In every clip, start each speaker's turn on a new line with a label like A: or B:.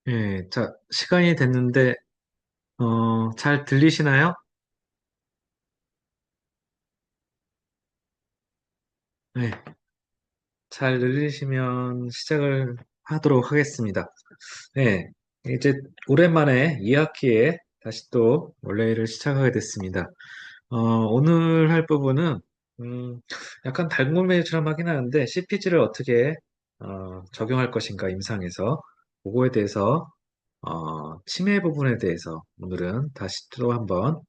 A: 예, 자, 시간이 됐는데, 잘 들리시나요? 네, 잘 들리시면 시작을 하도록 하겠습니다. 네, 이제 오랜만에 2학기에 다시 또 원래를 시작하게 됐습니다. 오늘 할 부분은, 음, 약간 달고매처럼 하긴 하는데, CPG를 어떻게, 적용할 것인가, 임상에서. 그거에 대해서, 치매 부분에 대해서 오늘은 다시 또 한번,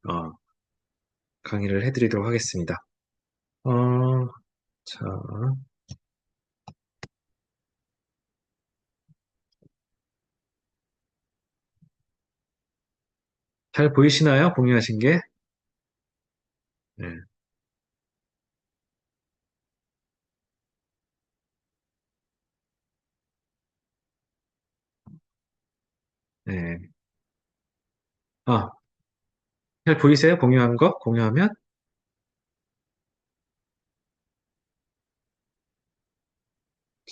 A: 강의를 해드리도록 하겠습니다. 어, 자, 잘 보이시나요? 공유하신 게? 네, 네. 아, 잘 보이세요? 공유한 거? 공유하면?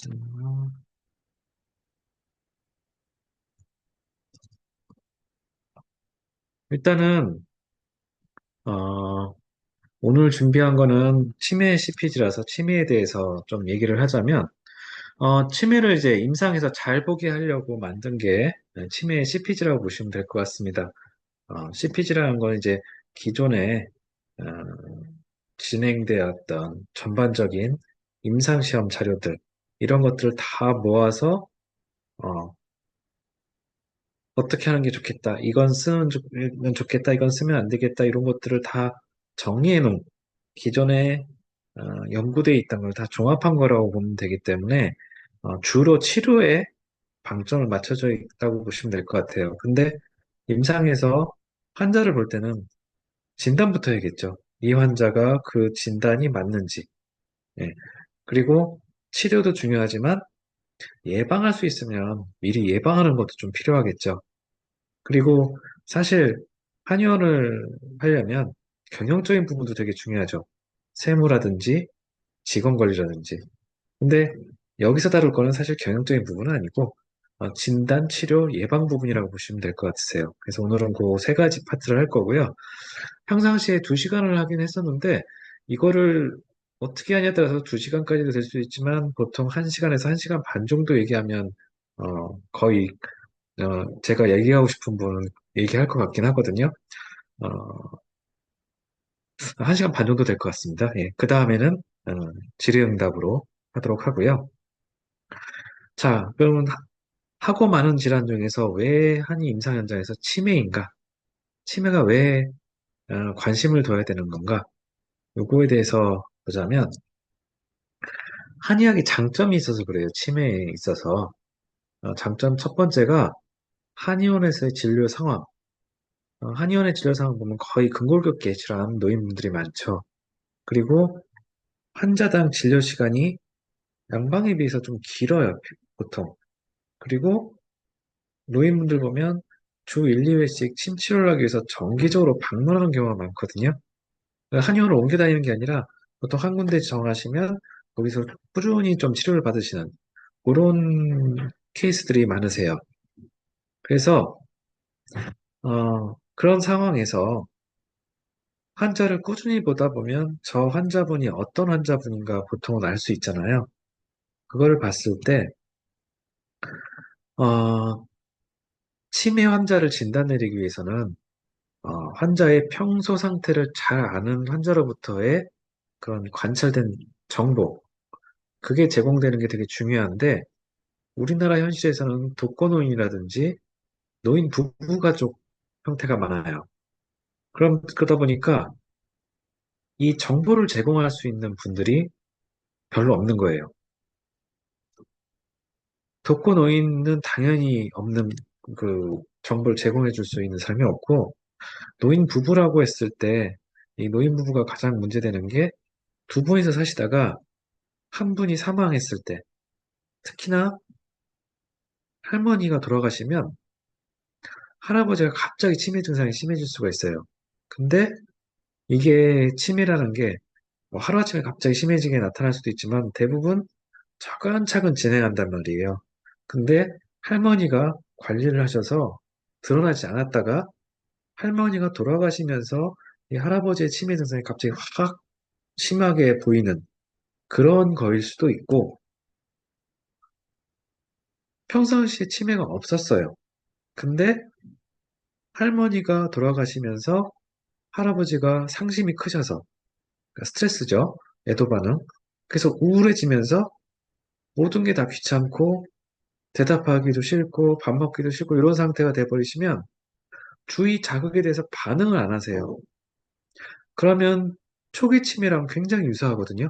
A: 음, 일단은, 어, 오늘 준비한 거는 치매 CPG라서 치매에 대해서 좀 얘기를 하자면, 치매를 이제 임상에서 잘 보게 하려고 만든 게 치매 CPG라고 보시면 될 것 같습니다. CPG라는 건 이제 기존에 어, 진행되었던 전반적인 임상시험 자료들, 이런 것들을 다 모아서 어, 어떻게 하는 게 좋겠다. 이건 쓰면 좋겠다. 이건 쓰면 안 되겠다. 이런 것들을 다 정리해 놓은 기존에 연구되어 있던 걸 다 종합한 거라고 보면 되기 때문에 주로 치료에 방점을 맞춰져 있다고 보시면 될 것 같아요. 근데 임상에서 환자를 볼 때는 진단부터 해야겠죠. 이 환자가 그 진단이 맞는지. 예. 그리고 치료도 중요하지만 예방할 수 있으면 미리 예방하는 것도 좀 필요하겠죠. 그리고 사실 한의원을 하려면 경영적인 부분도 되게 중요하죠. 세무라든지 직원 관리라든지. 근데 여기서 다룰 거는 사실 경영적인 부분은 아니고 진단, 치료, 예방 부분이라고 보시면 될 것 같으세요. 그래서 오늘은 그 세 가지 파트를 할 거고요. 평상시에 2시간을 하긴 했었는데 이거를 어떻게 하냐에 따라서 2시간까지도 될 수 있지만 보통 1시간에서 1시간 반 정도 얘기하면 거의 제가 얘기하고 싶은 부분은 얘기할 것 같긴 하거든요. 어, 1시간 반 정도 될 것 같습니다. 예. 그 다음에는 질의응답으로 하도록 하고요. 자, 그러면 하고 많은 질환 중에서 왜 한이 임상 현장에서 치매인가? 치매가 왜 관심을 둬야 되는 건가? 요거에 대해서 보자면 한의학이 장점이 있어서 그래요. 치매에 있어서. 장점 첫 번째가 한의원에서의 진료 상황. 한의원의 진료 상황 보면 거의 근골격계 질환 노인분들이 많죠. 그리고 환자당 진료 시간이 양방에 비해서 좀 길어요, 보통. 그리고 노인분들 보면 주 1, 2회씩 침 치료를 하기 위해서 정기적으로 방문하는 경우가 많거든요. 한의원을 옮겨 다니는 게 아니라 보통 한 군데 정하시면 거기서 꾸준히 좀 치료를 받으시는 그런 케이스들이 많으세요. 그래서 그런 상황에서 환자를 꾸준히 보다 보면 저 환자분이 어떤 환자분인가 보통은 알 수 있잖아요. 그거를 봤을 때 어, 치매 환자를 진단 내리기 위해서는 환자의 평소 상태를 잘 아는 환자로부터의 그런 관찰된 정보, 그게 제공되는 게 되게 중요한데, 우리나라 현실에서는 독거노인이라든지 노인 부부가족 형태가 많아요. 그러다 보니까 이 정보를 제공할 수 있는 분들이 별로 없는 거예요. 독거노인은 당연히 없는 그 정보를 제공해 줄 수 있는 사람이 없고, 노인 부부라고 했을 때, 이 노인 부부가 가장 문제되는 게 두 분이서 사시다가 한 분이 사망했을 때, 특히나 할머니가 돌아가시면 할아버지가 갑자기 치매 증상이 심해질 수가 있어요. 근데 이게 치매라는 게 뭐 하루아침에 갑자기 심해지게 나타날 수도 있지만 대부분 차근차근 진행한단 말이에요. 근데 할머니가 관리를 하셔서 드러나지 않았다가 할머니가 돌아가시면서 이 할아버지의 치매 증상이 갑자기 확 심하게 보이는 그런 거일 수도 있고, 평상시에 치매가 없었어요. 근데 할머니가 돌아가시면서 할아버지가 상심이 크셔서, 그러니까 스트레스죠. 애도 반응. 그래서 우울해지면서 모든 게 다 귀찮고 대답하기도 싫고 밥 먹기도 싫고 이런 상태가 돼버리시면 주위 자극에 대해서 반응을 안 하세요. 그러면 초기 치매랑 굉장히 유사하거든요.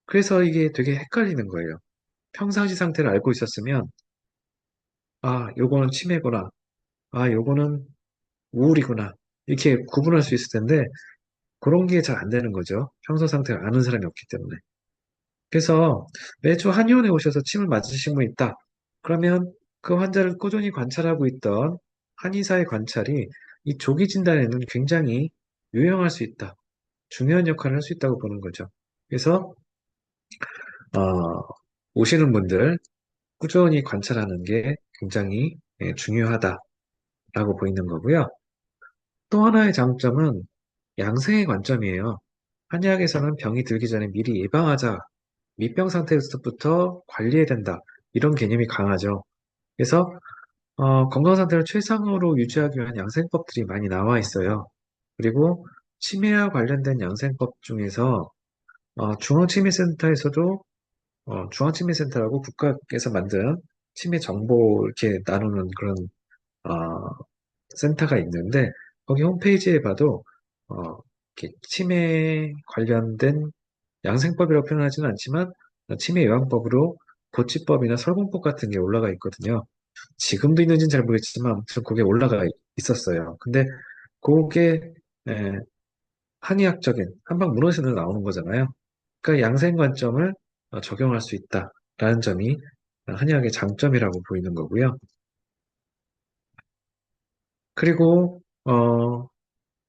A: 그래서 이게 되게 헷갈리는 거예요. 평상시 상태를 알고 있었으면, 아, 요거는 치매구나. 아, 요거는 우울이구나. 이렇게 구분할 수 있을 텐데, 그런 게 잘 안 되는 거죠. 평소 상태를 아는 사람이 없기 때문에. 그래서 매주 한의원에 오셔서 침을 맞으신 분 있다. 그러면 그 환자를 꾸준히 관찰하고 있던 한의사의 관찰이 이 조기 진단에는 굉장히 유용할 수 있다. 중요한 역할을 할 수 있다고 보는 거죠. 그래서 어, 오시는 분들 꾸준히 관찰하는 게 굉장히 중요하다라고 보이는 거고요. 또 하나의 장점은 양생의 관점이에요. 한의학에서는 병이 들기 전에 미리 예방하자, 미병 상태에서부터 관리해야 된다. 이런 개념이 강하죠. 그래서 건강 상태를 최상으로 유지하기 위한 양생법들이 많이 나와 있어요. 그리고 치매와 관련된 양생법 중에서 중앙치매센터에서도 중앙치매센터라고 국가에서 만든 치매 정보 이렇게 나누는 그런 어, 센터가 있는데 거기 홈페이지에 봐도 어, 이렇게 치매 관련된 양생법이라고 표현하지는 않지만 치매 예방법으로 고치법이나 설공법 같은 게 올라가 있거든요. 지금도 있는지는 잘 모르겠지만 아무튼 그게 올라가 있었어요. 근데 그게 에, 한의학적인 한방 문헌에서 나오는 거잖아요. 그러니까 양생 관점을 적용할 수 있다라는 점이 한의학의 장점이라고 보이는 거고요. 그리고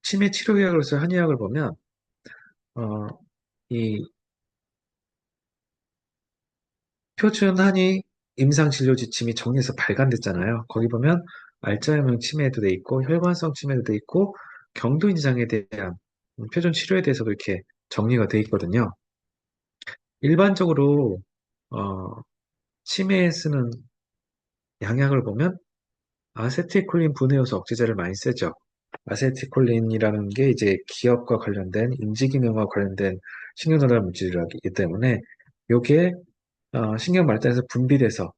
A: 치매 치료의학으로서 한의학을 보면 어, 이 표준 한의 임상진료 지침이 정리해서 발간됐잖아요. 거기 보면 알츠하이머 치매도 돼 있고 혈관성 치매도 돼 있고 경도인지장에 대한 표준 치료에 대해서도 이렇게 정리가 돼 있거든요. 일반적으로 어, 치매에 쓰는 양약을 보면 아세틸콜린 분해 요소 억제제를 많이 쓰죠. 아세틸콜린이라는 게 이제 기억과 관련된 인지 기능과 관련된 신경전달 물질이기 때문에 이게 신경 말단에서 분비돼서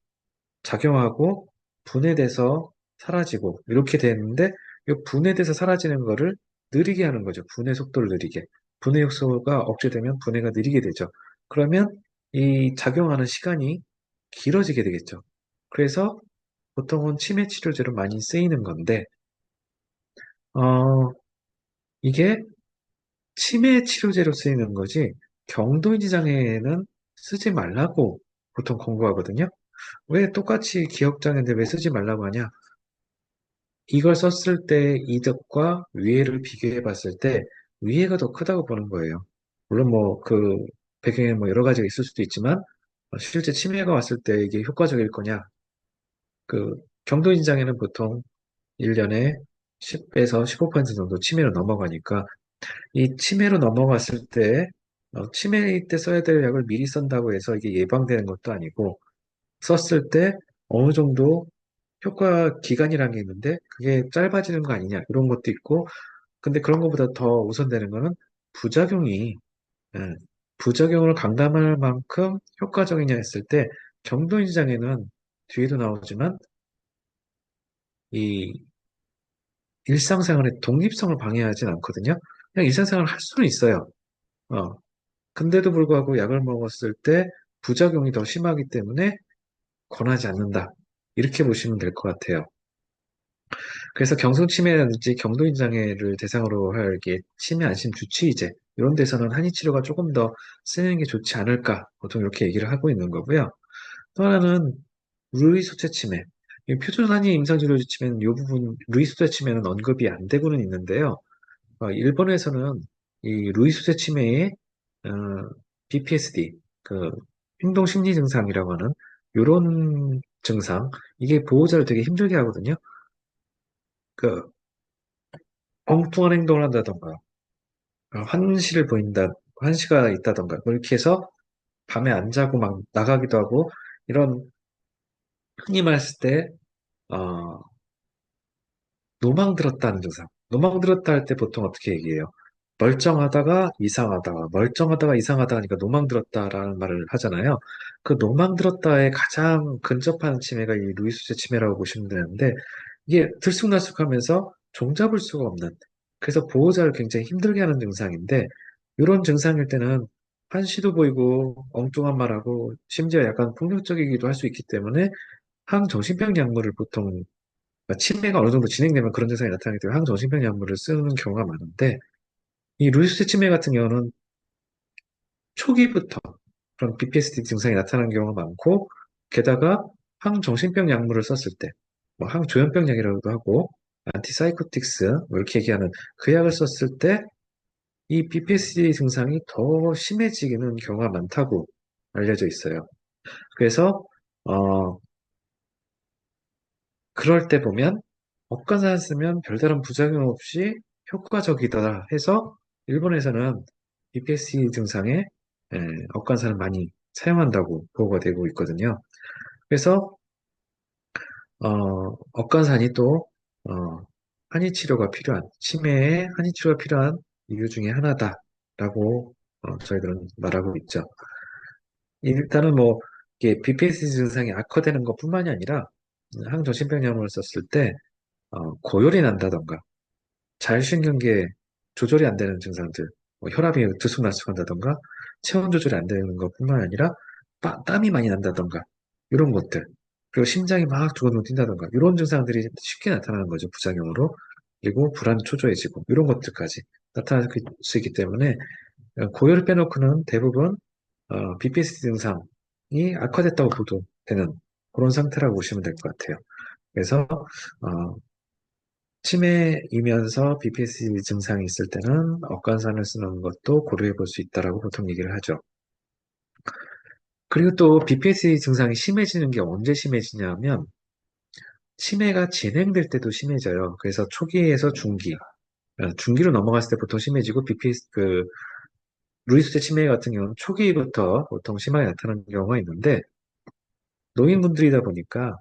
A: 작용하고 분해돼서 사라지고 이렇게 되는데 이 분해돼서 사라지는 거를 느리게 하는 거죠. 분해 속도를 느리게. 분해 요소가 억제되면 분해가 느리게 되죠. 그러면 이 작용하는 시간이 길어지게 되겠죠. 그래서 보통은 치매 치료제로 많이 쓰이는 건데 어, 이게 치매 치료제로 쓰이는 거지 경도인지 장애에는 쓰지 말라고 보통 권고하거든요. 왜 똑같이 기억장애인데 왜 쓰지 말라고 하냐? 이걸 썼을 때 이득과 위해를 비교해 봤을 때 위해가 더 크다고 보는 거예요. 물론 뭐 그 배경에 뭐 여러 가지가 있을 수도 있지만 실제 치매가 왔을 때 이게 효과적일 거냐? 그 경도인장애는 보통 1년에 10에서 15% 정도 치매로 넘어가니까 이 치매로 넘어갔을 때 치매 때 써야 될 약을 미리 쓴다고 해서 이게 예방되는 것도 아니고 썼을 때 어느 정도 효과 기간이라는 게 있는데 그게 짧아지는 거 아니냐 이런 것도 있고 근데 그런 것보다 더 우선되는 거는 부작용이 예, 부작용을 감당할 만큼 효과적이냐 했을 때 경도인지장애는 뒤에도 나오지만 이 일상생활의 독립성을 방해하진 않거든요. 그냥 일상생활을 할 수는 있어요. 어, 근데도 불구하고 약을 먹었을 때 부작용이 더 심하기 때문에 권하지 않는다. 이렇게 보시면 될 것 같아요. 그래서 경소치매라든지 경도인 장애를 대상으로 할 게 치매 안심 주치의제 이런 데서는 한의 치료가 조금 더 쓰는 게 좋지 않을까 보통 이렇게 얘기를 하고 있는 거고요. 또 하나는 루이소체 치매. 이 표준 한의 임상치료 치매는 이 부분 루이소체 치매는 언급이 안 되고는 있는데요. 일본에서는 이 루이소체 치매에 BPSD 그 행동 심리 증상이라고 하는 이런 증상, 이게 보호자를 되게 힘들게 하거든요. 그, 엉뚱한 행동을 한다던가, 환시를 보인다, 환시가 있다던가, 뭐 이렇게 해서 밤에 안 자고 막 나가기도 하고, 이런, 흔히 말했을 때, 어, 노망 들었다는 증상. 노망 들었다 할 때 보통 어떻게 얘기해요? 멀쩡하다가 이상하다가, 멀쩡하다가 이상하다 하니까 노망 들었다라는 말을 하잖아요. 그 노망 들었다에 가장 근접한 치매가 이 루이스제 치매라고 보시면 되는데, 이게 들쑥날쑥하면서 종잡을 수가 없는, 그래서 보호자를 굉장히 힘들게 하는 증상인데, 이런 증상일 때는 한시도 보이고 엉뚱한 말하고 심지어 약간 폭력적이기도 할 수 있기 때문에 항정신병 약물을 보통, 그러니까 치매가 어느 정도 진행되면 그런 증상이 나타나기 때문에 항정신병 약물을 쓰는 경우가 많은데, 이 루이스 치매 같은 경우는 초기부터 그런 BPSD 증상이 나타나는 경우가 많고, 게다가 항정신병 약물을 썼을 때, 뭐 항조현병 약이라고도 하고, 안티사이코틱스, 뭐 이렇게 얘기하는 그 약을 썼을 때, 이 BPSD 증상이 더 심해지는 경우가 많다고 알려져 있어요. 그래서, 어, 그럴 때 보면, 억간살 쓰면 별다른 부작용 없이 효과적이다 해서, 일본에서는 BPSD 증상에 억간살을 많이 사용한다고 보고가 되고 있거든요. 그래서 억간산이 또 한의 치료가 필요한, 치매에 한의 치료가 필요한 이유 중에 하나다라고 저희들은 말하고 있죠. 일단은 뭐 이게 BPSD 증상이 악화되는 것뿐만이 아니라 항정신병약물을 썼을 때 고열이 난다던가 자율신경계 조절이 안 되는 증상들, 뭐 혈압이 들쑥날쑥한다던가 체온 조절이 안 되는 것뿐만 아니라 땀이 많이 난다던가 이런 것들, 그리고 심장이 막 두근두근 뛴다던가 이런 증상들이 쉽게 나타나는 거죠, 부작용으로. 그리고 불안 초조해지고 이런 것들까지 나타날 수 있기 때문에 고열을 빼놓고는 대부분 BPSD 증상이 악화됐다고 보도되는 그런 상태라고 보시면 될 것 같아요. 그래서 어, 치매이면서 BPSD 증상이 있을 때는 억간산을 쓰는 것도 고려해 볼 수 있다라고 보통 얘기를 하죠. 그리고 또 BPSD 증상이 심해지는 게 언제 심해지냐면 치매가 진행될 때도 심해져요. 그래서 초기에서 중기, 중기로 넘어갔을 때 보통 심해지고 BPS 루이스제 치매 같은 경우는 초기부터 보통 심하게 나타나는 경우가 있는데 노인분들이다 보니까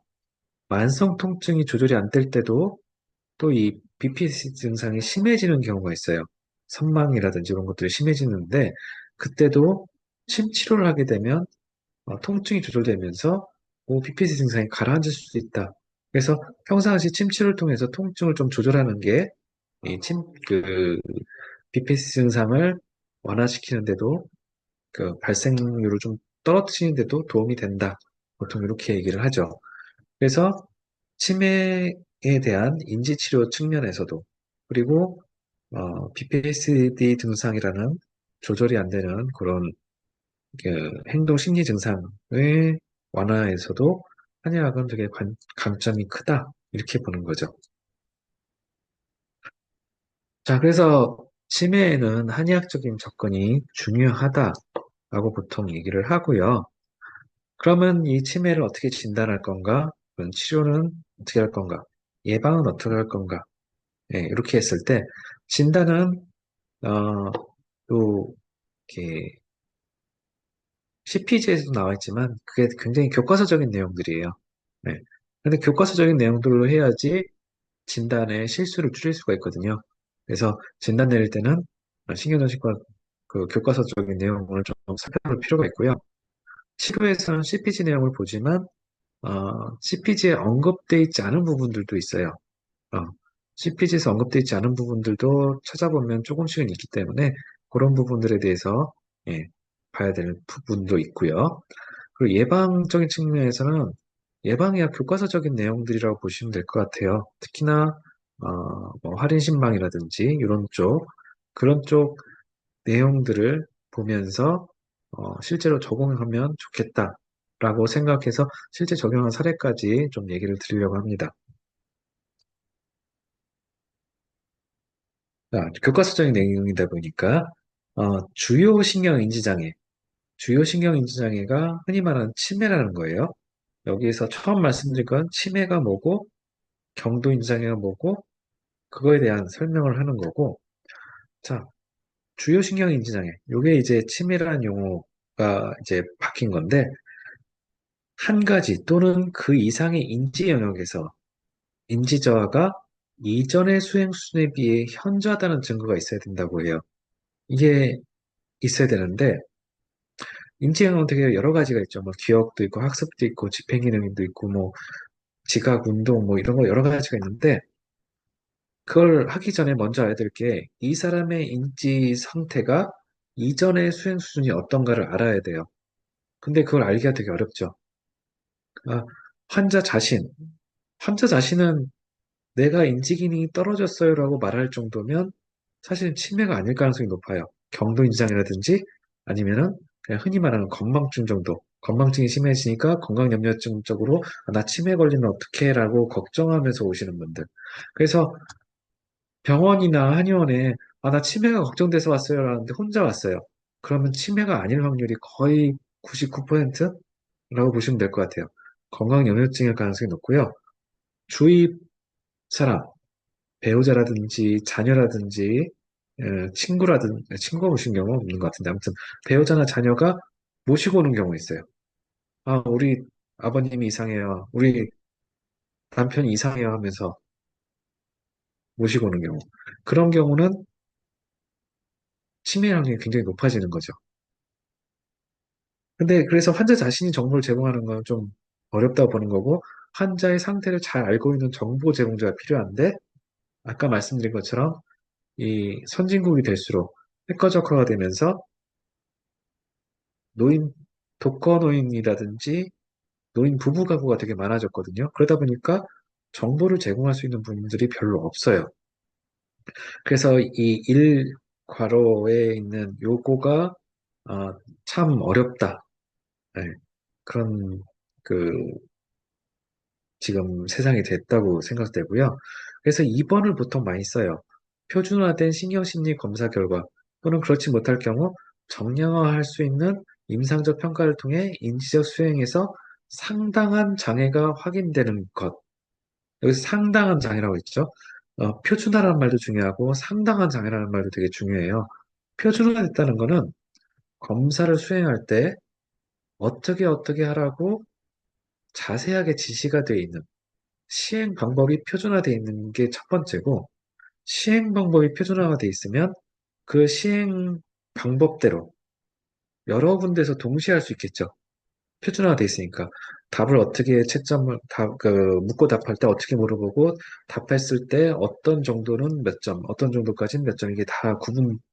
A: 만성 통증이 조절이 안 될 때도 또 이 BPS 증상이 심해지는 경우가 있어요. 선망이라든지 이런 것들이 심해지는데 그때도 침 치료를 하게 되면 통증이 조절되면서 BPS 증상이 가라앉을 수도 있다. 그래서 평상시 침 치료를 통해서 통증을 좀 조절하는 게 이 BPS 증상을 완화시키는데도 그 발생률을 좀 떨어뜨리는데도 도움이 된다. 보통 이렇게 얘기를 하죠. 그래서 치매에 대한 인지치료 측면에서도, 그리고 BPSD 증상이라는 조절이 안 되는 그런 행동 심리 증상의 완화에서도 한의학은 되게 강점이 크다. 이렇게 보는 거죠. 자, 그래서 치매에는 한의학적인 접근이 중요하다라고 보통 얘기를 하고요. 그러면 이 치매를 어떻게 진단할 건가? 그럼 치료는 어떻게 할 건가? 예방은 어떻게 할 건가? 이렇게 했을 때 진단은 또 이렇게 CPG에서도 나와 있지만 그게 굉장히 교과서적인 내용들이에요. 네. 근데 교과서적인 내용들로 해야지 진단의 실수를 줄일 수가 있거든요. 그래서 진단 내릴 때는 신경정신과 그 교과서적인 내용을 좀 살펴볼 필요가 있고요. 치료에서는 CPG 내용을 보지만 CPG에 언급돼 있지 않은 부분들도 있어요. CPG에서 언급돼 있지 않은 부분들도 찾아보면 조금씩은 있기 때문에 그런 부분들에 대해서 예, 봐야 될 부분도 있고요. 그리고 예방적인 측면에서는 예방의학 교과서적인 내용들이라고 보시면 될 것 같아요. 특히나 뭐 할인신망이라든지 이런 쪽, 그런 쪽 내용들을 보면서 실제로 적용하면 좋겠다라고 생각해서 실제 적용한 사례까지 좀 얘기를 드리려고 합니다. 교과서적인 내용이다 보니까 주요 신경인지장애, 주요 신경인지장애가 흔히 말하는 치매라는 거예요. 여기에서 처음 말씀드린 건 치매가 뭐고, 경도인지장애가 뭐고, 그거에 대한 설명을 하는 거고, 자, 주요신경인지장애. 요게 이제 치매라는 용어가 이제 바뀐 건데, 한 가지 또는 그 이상의 인지 영역에서 인지 저하가 이전의 수행 수준에 비해 현저하다는 증거가 있어야 된다고 해요. 이게 있어야 되는데, 인지 영역은 되게 여러 가지가 있죠. 뭐 기억도 있고, 학습도 있고, 집행기능도 있고, 뭐 지각, 운동, 뭐 이런 거 여러 가지가 있는데, 그걸 하기 전에 먼저 알아야 될 게, 이 사람의 인지 상태가 이전의 수행 수준이 어떤가를 알아야 돼요. 근데 그걸 알기가 되게 어렵죠. 아, 환자 자신, 환자 자신은 내가 인지 기능이 떨어졌어요라고 말할 정도면 사실 치매가 아닐 가능성이 높아요. 경도 인지장애라든지 아니면은 그냥 흔히 말하는 건망증 정도. 건망증이 심해지니까 건강염려증 쪽으로 아, 나 치매 걸리면 어떡해라고 걱정하면서 오시는 분들. 그래서 병원이나 한의원에 아, 나 치매가 걱정돼서 왔어요 라는데 혼자 왔어요. 그러면 치매가 아닐 확률이 거의 99%라고 보시면 될 것 같아요. 건강염려증일 가능성이 높고요. 주위 사람, 배우자라든지 자녀라든지 친구라든지 친구가 오신 경우 없는 것 같은데 아무튼 배우자나 자녀가 모시고 오는 경우 있어요. 아, 우리 아버님이 이상해요. 우리 남편이 이상해요 하면서 모시고 오는 경우. 그런 경우는 치매 확률이 굉장히 높아지는 거죠. 근데 그래서 환자 자신이 정보를 제공하는 건 좀 어렵다고 보는 거고 환자의 상태를 잘 알고 있는 정보 제공자가 필요한데 아까 말씀드린 것처럼 이 선진국이 될수록 핵가족화가 되면서 노인, 독거노인이라든지 노인 부부 가구가 되게 많아졌거든요. 그러다 보니까 정보를 제공할 수 있는 분들이 별로 없어요. 그래서 이 일괄호에 있는 요거가 참 어렵다. 네, 그런 그 지금 세상이 됐다고 생각되고요. 그래서 2번을 보통 많이 써요. 표준화된 신경심리 검사 결과 또는 그렇지 못할 경우 정량화할 수 있는 임상적 평가를 통해 인지적 수행에서 상당한 장애가 확인되는 것. 여기서 상당한 장애라고 했죠. 표준화라는 말도 중요하고 상당한 장애라는 말도 되게 중요해요. 표준화됐다는 거는 검사를 수행할 때 어떻게 하라고 자세하게 지시가 되어 있는 시행 방법이 표준화되어 있는 게 첫 번째고, 시행 방법이 표준화가 되어 있으면 그 시행 방법대로 여러 군데서 동시에 할 수 있겠죠. 표준화가 되어 있으니까. 답을 어떻게 채점을, 묻고 답할 때 어떻게 물어보고, 답했을 때 어떤 정도는 몇 점, 어떤 정도까지는 몇 점, 이게 다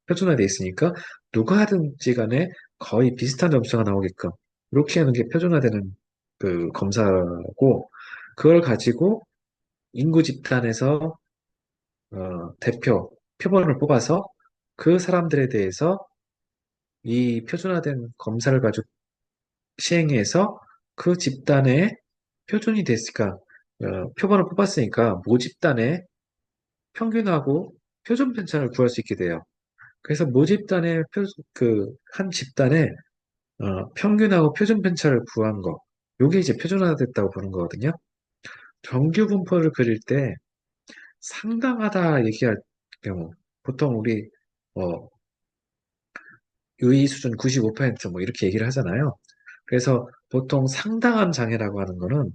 A: 표준화되어 있으니까, 누가 하든지 간에 거의 비슷한 점수가 나오게끔, 이렇게 하는 게 표준화되는 그 검사고, 그걸 가지고 인구 집단에서 표본을 뽑아서 그 사람들에 대해서 이 표준화된 검사를 가지고 시행해서 그 집단의 표준이 됐으니까 표본을 뽑았으니까 모집단의 평균하고 표준 편차를 구할 수 있게 돼요. 그래서 모집단의 한 집단의 평균하고 표준 편차를 구한 거, 요게 이제 표준화됐다고 보는 거거든요. 정규 분포를 그릴 때 상당하다 얘기할 경우 보통 우리 어, 유의 수준 95%뭐 이렇게 얘기를 하잖아요. 그래서 보통 상당한 장애라고 하는 거는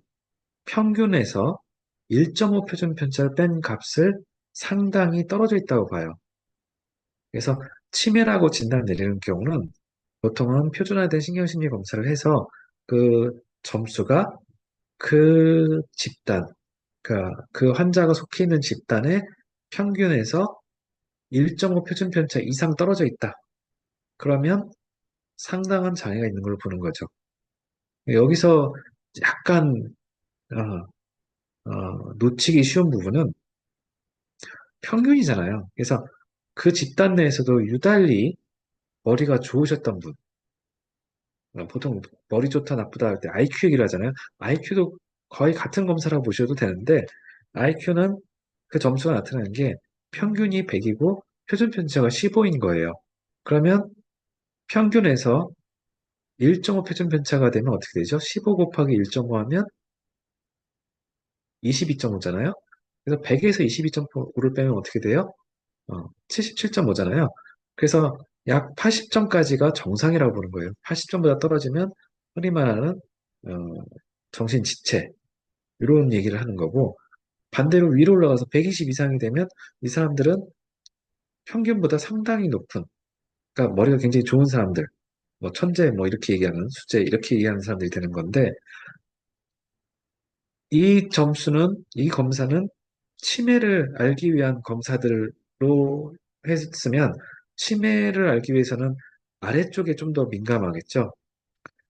A: 평균에서 1.5 표준 편차를 뺀 값을 상당히 떨어져 있다고 봐요. 그래서 치매라고 진단 내리는 경우는 보통은 표준화된 신경심리 검사를 해서 그 점수가 그 집단, 그 환자가 속해 있는 집단의 평균에서 1.5 표준 편차 이상 떨어져 있다. 그러면 상당한 장애가 있는 걸로 보는 거죠. 여기서 약간 놓치기 쉬운 부분은 평균이잖아요. 그래서 그 집단 내에서도 유달리 머리가 좋으셨던 분, 보통 머리 좋다 나쁘다 할 때 IQ 얘기를 하잖아요. IQ도 거의 같은 검사라고 보셔도 되는데 IQ는 그 점수가 나타나는 게 평균이 100이고 표준 편차가 15인 거예요. 그러면 평균에서 1.5 표준 편차가 되면 어떻게 되죠? 15 곱하기 1.5 하면 22.5잖아요. 그래서 100에서 22.5를 빼면 어떻게 돼요? 77.5잖아요. 그래서 약 80점까지가 정상이라고 보는 거예요. 80점보다 떨어지면 흔히 말하는 어, 정신지체 이런 얘기를 하는 거고, 반대로 위로 올라가서 120 이상이 되면 이 사람들은 평균보다 상당히 높은, 그러니까 머리가 굉장히 좋은 사람들, 뭐 천재 뭐 이렇게 얘기하는, 수재 이렇게 얘기하는 사람들이 되는 건데, 이 점수는, 이 검사는 치매를 알기 위한 검사들로 했으면, 치매를 알기 위해서는 아래쪽에 좀 더 민감하겠죠.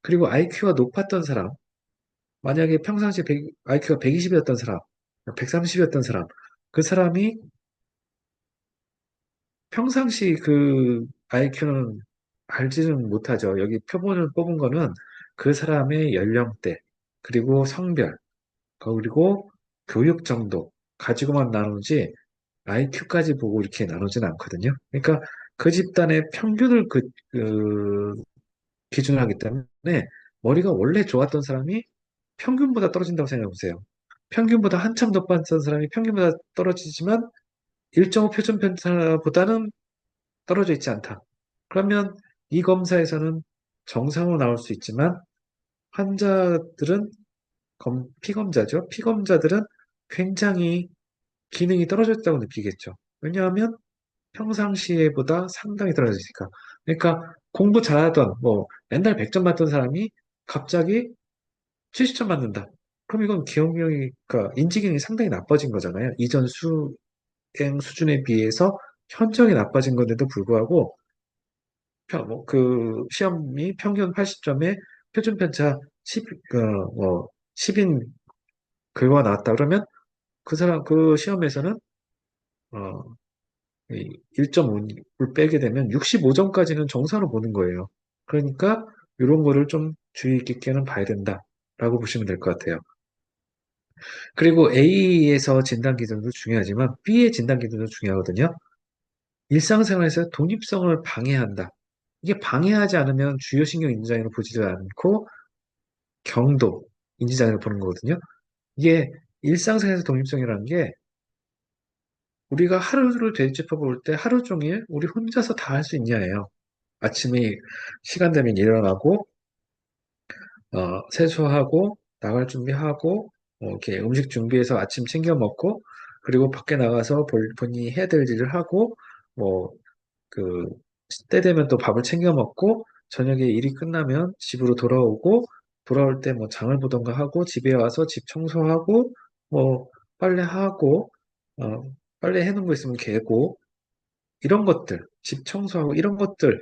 A: 그리고 IQ가 높았던 사람, 만약에 평상시에 IQ가 120이었던 사람, 130이었던 사람, 그 사람이 평상시 그 IQ는 알지는 못하죠. 여기 표본을 뽑은 거는 그 사람의 연령대, 그리고 성별, 그리고 교육 정도 가지고만 나누지 IQ까지 보고 이렇게 나누진 않거든요. 그러니까 그 집단의 평균을 기준으로 하기 때문에 머리가 원래 좋았던 사람이 평균보다 떨어진다고 생각해 보세요. 평균보다 한참 높았던 사람이 평균보다 떨어지지만 1.5 표준 편차보다는 떨어져 있지 않다. 그러면 이 검사에서는 정상으로 나올 수 있지만 환자들은 피검자죠. 피검자들은 굉장히 기능이 떨어졌다고 느끼겠죠. 왜냐하면 평상시에보다 상당히 떨어지니까. 그러니까 공부 잘하던 뭐 맨날 100점 맞던 사람이 갑자기 70점 맞는다. 그럼 이건 기억력이, 그러니까 인지 기능이 상당히 나빠진 거잖아요. 이전 수행 수준에 비해서 현저하게 나빠진 건데도 불구하고 그 시험이 평균 80점에 표준 편차 10, 뭐 10인 결과가 나왔다 그러면 그 사람 그 시험에서는 어, 1.5를 빼게 되면 65점까지는 정상으로 보는 거예요. 그러니까 이런 거를 좀 주의 깊게는 봐야 된다라고 보시면 될 것 같아요. 그리고 A에서 진단 기준도 중요하지만 B의 진단 기준도 중요하거든요. 일상생활에서 독립성을 방해한다. 이게 방해하지 않으면 주요신경 인지장애로 보지도 않고 경도 인지장애로 보는 거거든요. 이게 일상생활에서 독립성이라는 게 우리가 하루를 되짚어 볼 때 하루 종일 우리 혼자서 다 할 수 있냐예요. 아침에 시간 되면 일어나고 세수하고 나갈 준비하고 이렇게 음식 준비해서 아침 챙겨 먹고 그리고 밖에 나가서 본인이 해야 될 일을 하고 뭐 그 때 되면 또 밥을 챙겨 먹고 저녁에 일이 끝나면 집으로 돌아오고 돌아올 때 뭐 장을 보던가 하고 집에 와서 집 청소하고 뭐 빨래하고 어, 빨래 해놓은 거 있으면 개고 이런 것들 집 청소하고 이런 것들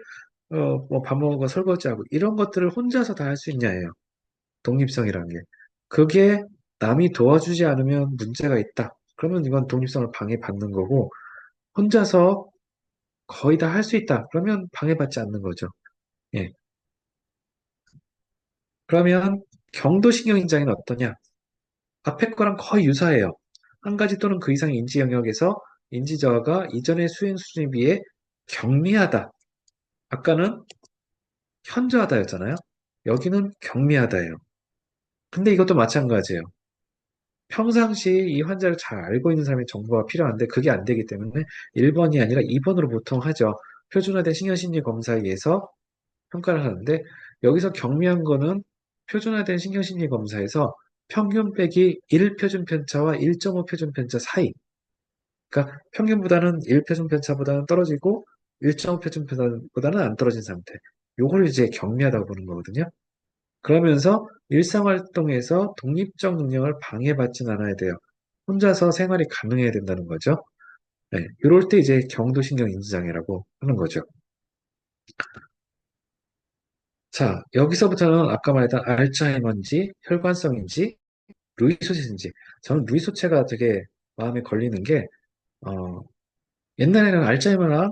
A: 뭐 밥 먹고 설거지하고 이런 것들을 혼자서 다 할 수 있냐예요. 독립성이라는 게. 그게 남이 도와주지 않으면 문제가 있다. 그러면 이건 독립성을 방해받는 거고 혼자서 거의 다 할 수 있다. 그러면 방해받지 않는 거죠. 예. 그러면 경도신경인장애는 어떠냐? 앞에 거랑 거의 유사해요. 한 가지 또는 그 이상의 인지 영역에서 인지 저하가 이전의 수행 수준에 비해 경미하다. 아까는 현저하다였잖아요. 여기는 경미하다예요. 근데 이것도 마찬가지예요. 평상시 이 환자를 잘 알고 있는 사람의 정보가 필요한데 그게 안 되기 때문에 1번이 아니라 2번으로 보통 하죠. 표준화된 신경심리 검사에 의해서 평가를 하는데 여기서 경미한 거는 표준화된 신경심리 검사에서 평균 빼기 1 표준 편차와 1.5 표준 편차 사이. 그러니까 평균보다는 1 표준 편차보다는 떨어지고 1.5 표준 편차보다는 안 떨어진 상태. 요걸 이제 경미하다고 보는 거거든요. 그러면서 일상활동에서 독립적 능력을 방해받진 않아야 돼요. 혼자서 생활이 가능해야 된다는 거죠. 네, 이럴 때 이제 경도신경 인지장애라고 하는 거죠. 자, 여기서부터는 아까 말했던 알츠하이머인지 혈관성인지 루이소체인지 저는 루이소체가 되게 마음에 걸리는 게 어, 옛날에는 알츠하이머랑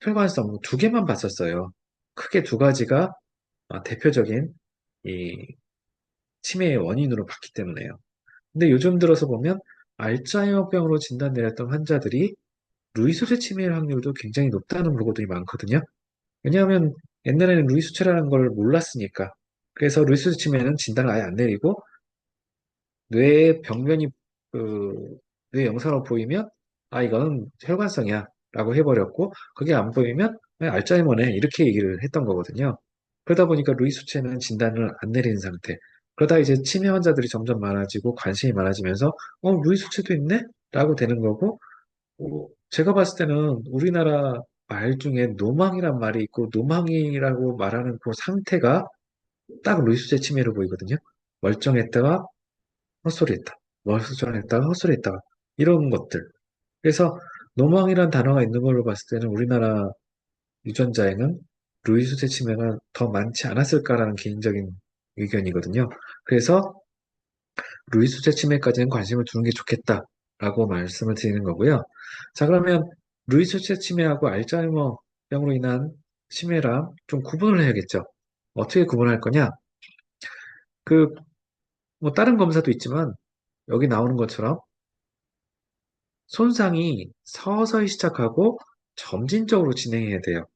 A: 혈관성 두 개만 봤었어요. 크게 두 가지가 대표적인 이 치매의 원인으로 봤기 때문에요. 근데 요즘 들어서 보면 알츠하이머병으로 진단 내렸던 환자들이 루이소제 치매의 확률도 굉장히 높다는 보고들이 많거든요. 왜냐하면 옛날에는 루이수체라는 걸 몰랐으니까. 그래서 루이수체 치매는 진단을 아예 안 내리고 뇌의 병변이 그, 뇌 영상으로 보이면 아 이거는 혈관성이야 라고 해버렸고 그게 안 보이면 아, 알츠하이머네 이렇게 얘기를 했던 거거든요. 그러다 보니까 루이수체는 진단을 안 내리는 상태. 그러다 이제 치매 환자들이 점점 많아지고 관심이 많아지면서 루이수체도 있네? 라고 되는 거고 제가 봤을 때는 우리나라 말 중에 노망이란 말이 있고 노망이라고 말하는 그 상태가 딱 루이수체 치매로 보이거든요. 멀쩡했다가 헛소리했다. 멀쩡했다가 헛소리했다가 이런 것들. 그래서 노망이란 단어가 있는 걸로 봤을 때는 우리나라 유전자에는 루이수체 치매가 더 많지 않았을까라는 개인적인 의견이거든요. 그래서 루이수체 치매까지는 관심을 두는 게 좋겠다라고 말씀을 드리는 거고요. 자, 그러면 루이수체 치매하고 알츠하이머 병으로 인한 치매랑 좀 구분을 해야겠죠. 어떻게 구분할 거냐? 그, 뭐, 다른 검사도 있지만, 여기 나오는 것처럼 손상이 서서히 시작하고 점진적으로 진행해야 돼요.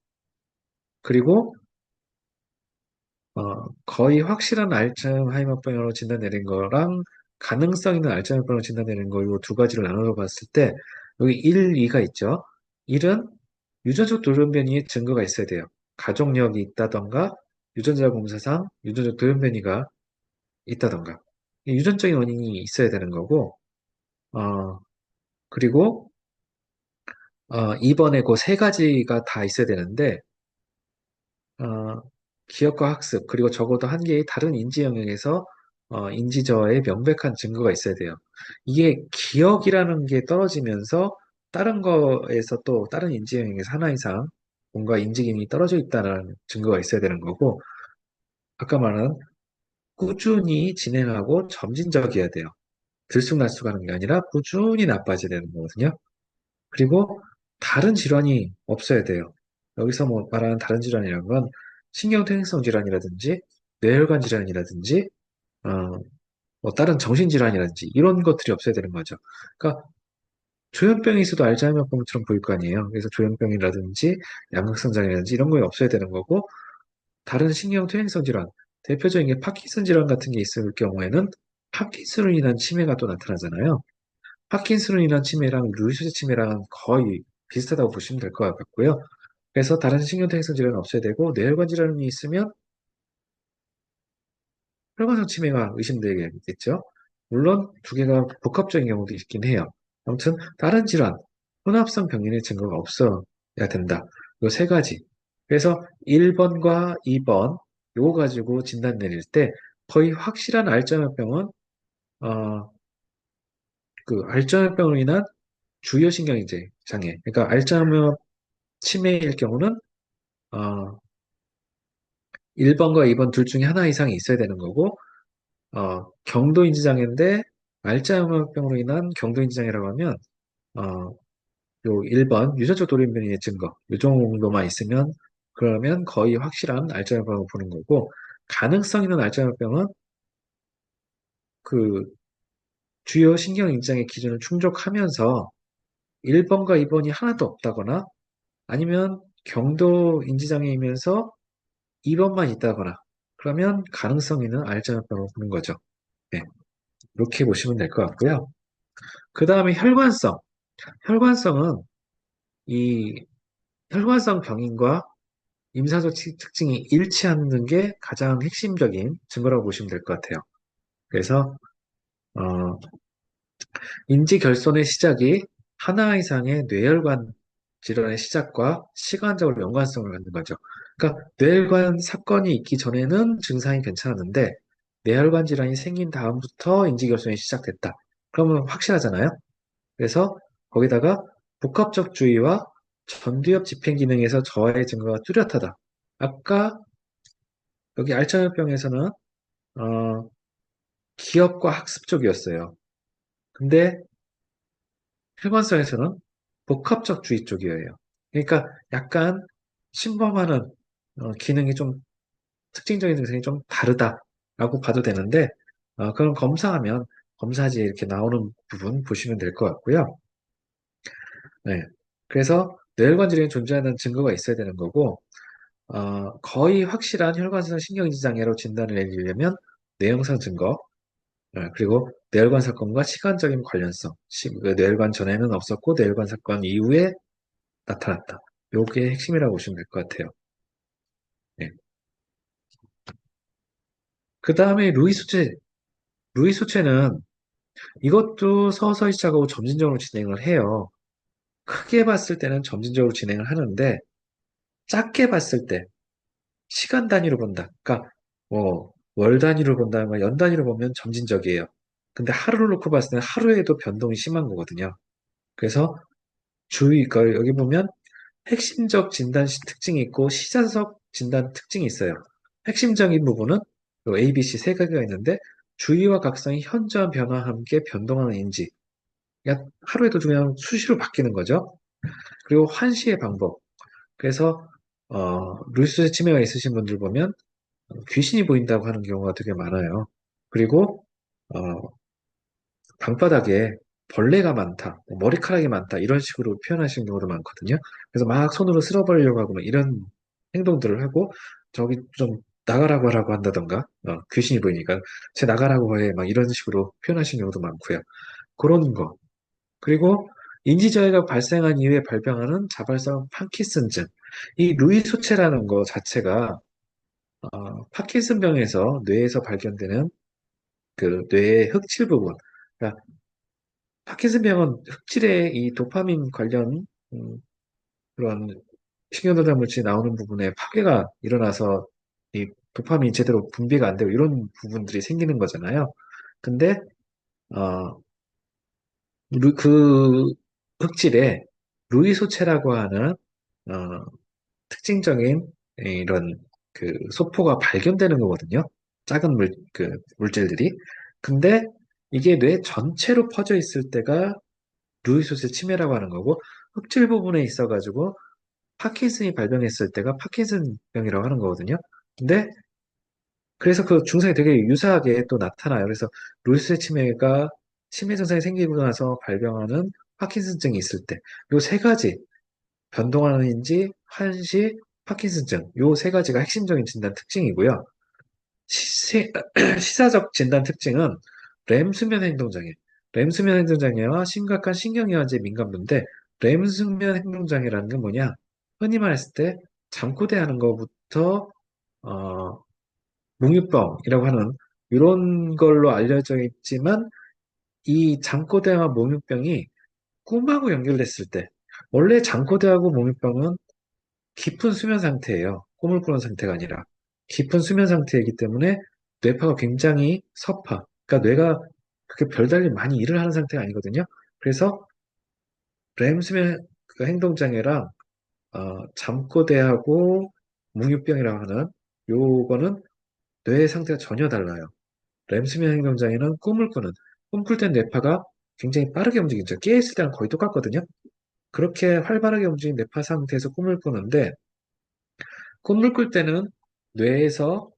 A: 그리고 거의 확실한 알츠하이머병으로 진단되는 거랑 가능성 있는 알츠하이머병으로 진단되는 거, 이 두 가지를 나눠서 봤을 때, 여기 1, 2가 있죠. 1은 유전적 돌연변이의 증거가 있어야 돼요. 가족력이 있다던가, 유전자 검사상 유전적 돌연변이가 있다던가. 이 유전적인 원인이 있어야 되는 거고, 그리고, 2번에 그 세 가지가 다 있어야 되는데, 어, 기억과 학습, 그리고 적어도 한 개의 다른 인지 영역에서 인지저하의 명백한 증거가 있어야 돼요. 이게 기억이라는 게 떨어지면서 다른 거에서 또 다른 인지 영역에서 하나 이상 뭔가 인지 기능이 떨어져 있다는 증거가 있어야 되는 거고, 아까 말한 꾸준히 진행하고 점진적이어야 돼요. 들쑥날쑥하는 게 아니라 꾸준히 나빠져야 되는 거거든요. 그리고 다른 질환이 없어야 돼요. 여기서 뭐 말하는 다른 질환이라는 건 신경퇴행성 질환이라든지 뇌혈관 질환이라든지 어, 뭐 다른 정신질환이라든지 이런 것들이 없어야 되는 거죠. 그러니까 조현병이 있어도 알츠하이머병처럼 보일 거 아니에요. 그래서 조현병이라든지 양극성 장애라든지 이런 거에 없어야 되는 거고 다른 신경퇴행성 질환 대표적인 게 파킨슨 질환 같은 게 있을 경우에는 파킨슨으로 인한 치매가 또 나타나잖아요. 파킨슨으로 인한 치매랑 루이스의 치매랑 거의 비슷하다고 보시면 될 것 같고요. 그래서 다른 신경퇴행성 질환은 없어야 되고 뇌혈관 질환이 있으면 혈관성 치매가 의심되겠죠. 물론 두 개가 복합적인 경우도 있긴 해요. 아무튼 다른 질환, 혼합성 병리의 증거가 없어야 된다. 이 세 가지. 그래서 1번과 2번 요거 가지고 진단 내릴 때 거의 확실한 알츠하이머병은 어, 그 알츠하이머병으로 인한 주요신경이제 장애. 그러니까 알츠하이머 치매일 경우는 어, 1번과 2번 둘 중에 하나 이상이 있어야 되는 거고 경도인지 장애인데 알츠하이머병으로 인한 경도인지 장애라고 하면 어, 요 1번 유전적 돌연변이의 증거 요 정도만 있으면 그러면 거의 확실한 알츠하이머병을 보는 거고 가능성 있는 알츠하이머병은 그 주요 신경 인지장애 기준을 충족하면서 1번과 2번이 하나도 없다거나 아니면 경도 인지장애이면서 2번만 있다거나 그러면 가능성 있는 알츠하이머병으로 보는 거죠. 네, 이렇게 보시면 될 것 같고요. 그 다음에 혈관성. 혈관성은 이 혈관성 병인과 임상적 특징이 일치하는 게 가장 핵심적인 증거라고 보시면 될 것 같아요. 그래서 어, 인지 결손의 시작이 하나 이상의 뇌혈관 질환의 시작과 시간적으로 연관성을 갖는 거죠. 그러니까 뇌혈관 사건이 있기 전에는 증상이 괜찮았는데 뇌혈관 질환이 생긴 다음부터 인지 결손이 시작됐다. 그러면 확실하잖아요. 그래서 거기다가 복합적 주의와 전두엽 집행 기능에서 저하의 증거가 뚜렷하다. 아까 여기 알츠하이머병에서는 기억과 학습 쪽이었어요. 근데 혈관성에서는 복합적 주의 쪽이에요. 그러니까 약간 침범하는 기능이 좀 특징적인 증상이 좀 다르다라고 봐도 되는데 그럼 검사하면 검사지에 이렇게 나오는 부분 보시면 될 것 같고요. 네. 그래서 뇌혈관 질환이 존재하는 증거가 있어야 되는 거고 거의 확실한 혈관성 신경인지 장애로 진단을 내리려면 뇌영상 증거, 그리고 뇌혈관 사건과 시간적인 관련성, 그 뇌혈관 전에는 없었고 뇌혈관 사건 이후에 나타났다. 요게 핵심이라고 보시면 될 것 같아요. 네. 그 다음에 루이 수체. 루이 수체는 이것도 서서히 시작하고 점진적으로 진행을 해요. 크게 봤을 때는 점진적으로 진행을 하는데 작게 봤을 때 시간 단위로 본다. 그러니까 월 단위로 본다거나 연 단위로 보면 점진적이에요. 근데 하루를 놓고 봤을 때는 하루에도 변동이 심한 거거든요. 그래서 그러니까 여기 보면 핵심적 진단 특징이 있고 시사적 진단 특징이 있어요. 핵심적인 부분은 요 A, B, C 세 가지가 있는데 주의와 각성이 현저한 변화와 함께 변동하는 인지. 그러니까 하루에도 그냥 수시로 바뀌는 거죠. 그리고 환시의 방법. 그래서 루이스 치매가 있으신 분들 보면 귀신이 보인다고 하는 경우가 되게 많아요. 그리고 어, 방바닥에 벌레가 많다, 뭐 머리카락이 많다 이런 식으로 표현하시는 경우도 많거든요. 그래서 막 손으로 쓸어버리려고 하고 뭐 이런 행동들을 하고 저기 좀 나가라고 하라고 한다던가 귀신이 보이니까 쟤 나가라고 해 막 이런 식으로 표현하시는 경우도 많고요. 그런 거. 그리고 인지저해가 발생한 이후에 발병하는 자발성 파킨슨증. 이 루이 소체라는 거 자체가 파킨슨병에서 뇌에서 발견되는 그 뇌의 흑질 부분. 그러니까 파킨슨병은 흑질의 이 도파민 관련 그런 신경전달 물질이 나오는 부분에 파괴가 일어나서 이 도파민이 제대로 분비가 안 되고 이런 부분들이 생기는 거잖아요. 근데 어, 그 흑질에 루이소체라고 하는 어, 특징적인 이런 그 소포가 발견되는 거거든요. 작은 물질들이. 근데 이게 뇌 전체로 퍼져 있을 때가 루이소스 치매라고 하는 거고, 흑질 부분에 있어가지고 파킨슨이 발병했을 때가 파킨슨병이라고 하는 거거든요. 근데 그래서 그 증상이 되게 유사하게 또 나타나요. 그래서 루이스 치매가 치매 증상이 생기고 나서 발병하는 파킨슨증이 있을 때, 요 세 가지 변동하는 인지, 환시, 파킨슨증, 요 세 가지가 핵심적인 진단 특징이고요. 시사적 진단 특징은 렘 수면 행동장애. 렘 수면 행동장애와 심각한 신경이완제 민감도인데, 렘 수면 행동장애라는 게 뭐냐? 흔히 말했을 때 잠꼬대하는 것부터 어, 몽유병이라고 하는 이런 걸로 알려져 있지만 이 잠꼬대와 몽유병이 꿈하고 연결됐을 때 원래 잠꼬대하고 몽유병은 깊은 수면 상태예요. 꿈을 꾸는 상태가 아니라 깊은 수면 상태이기 때문에 뇌파가 굉장히 서파. 그러니까 뇌가 그렇게 별다른 많이 일을 하는 상태가 아니거든요. 그래서 렘 수면 그 행동장애랑 잠꼬대하고 몽유병이라고 하는 요거는 뇌의 상태가 전혀 달라요. 렘수면 행동장애는 꿈을 꾸는, 꿈꿀 땐 뇌파가 굉장히 빠르게 움직이죠. 깨있을 때랑 거의 똑같거든요. 그렇게 활발하게 움직이는 뇌파 상태에서 꿈을 꾸는데, 꿈을 꿀 때는 뇌에서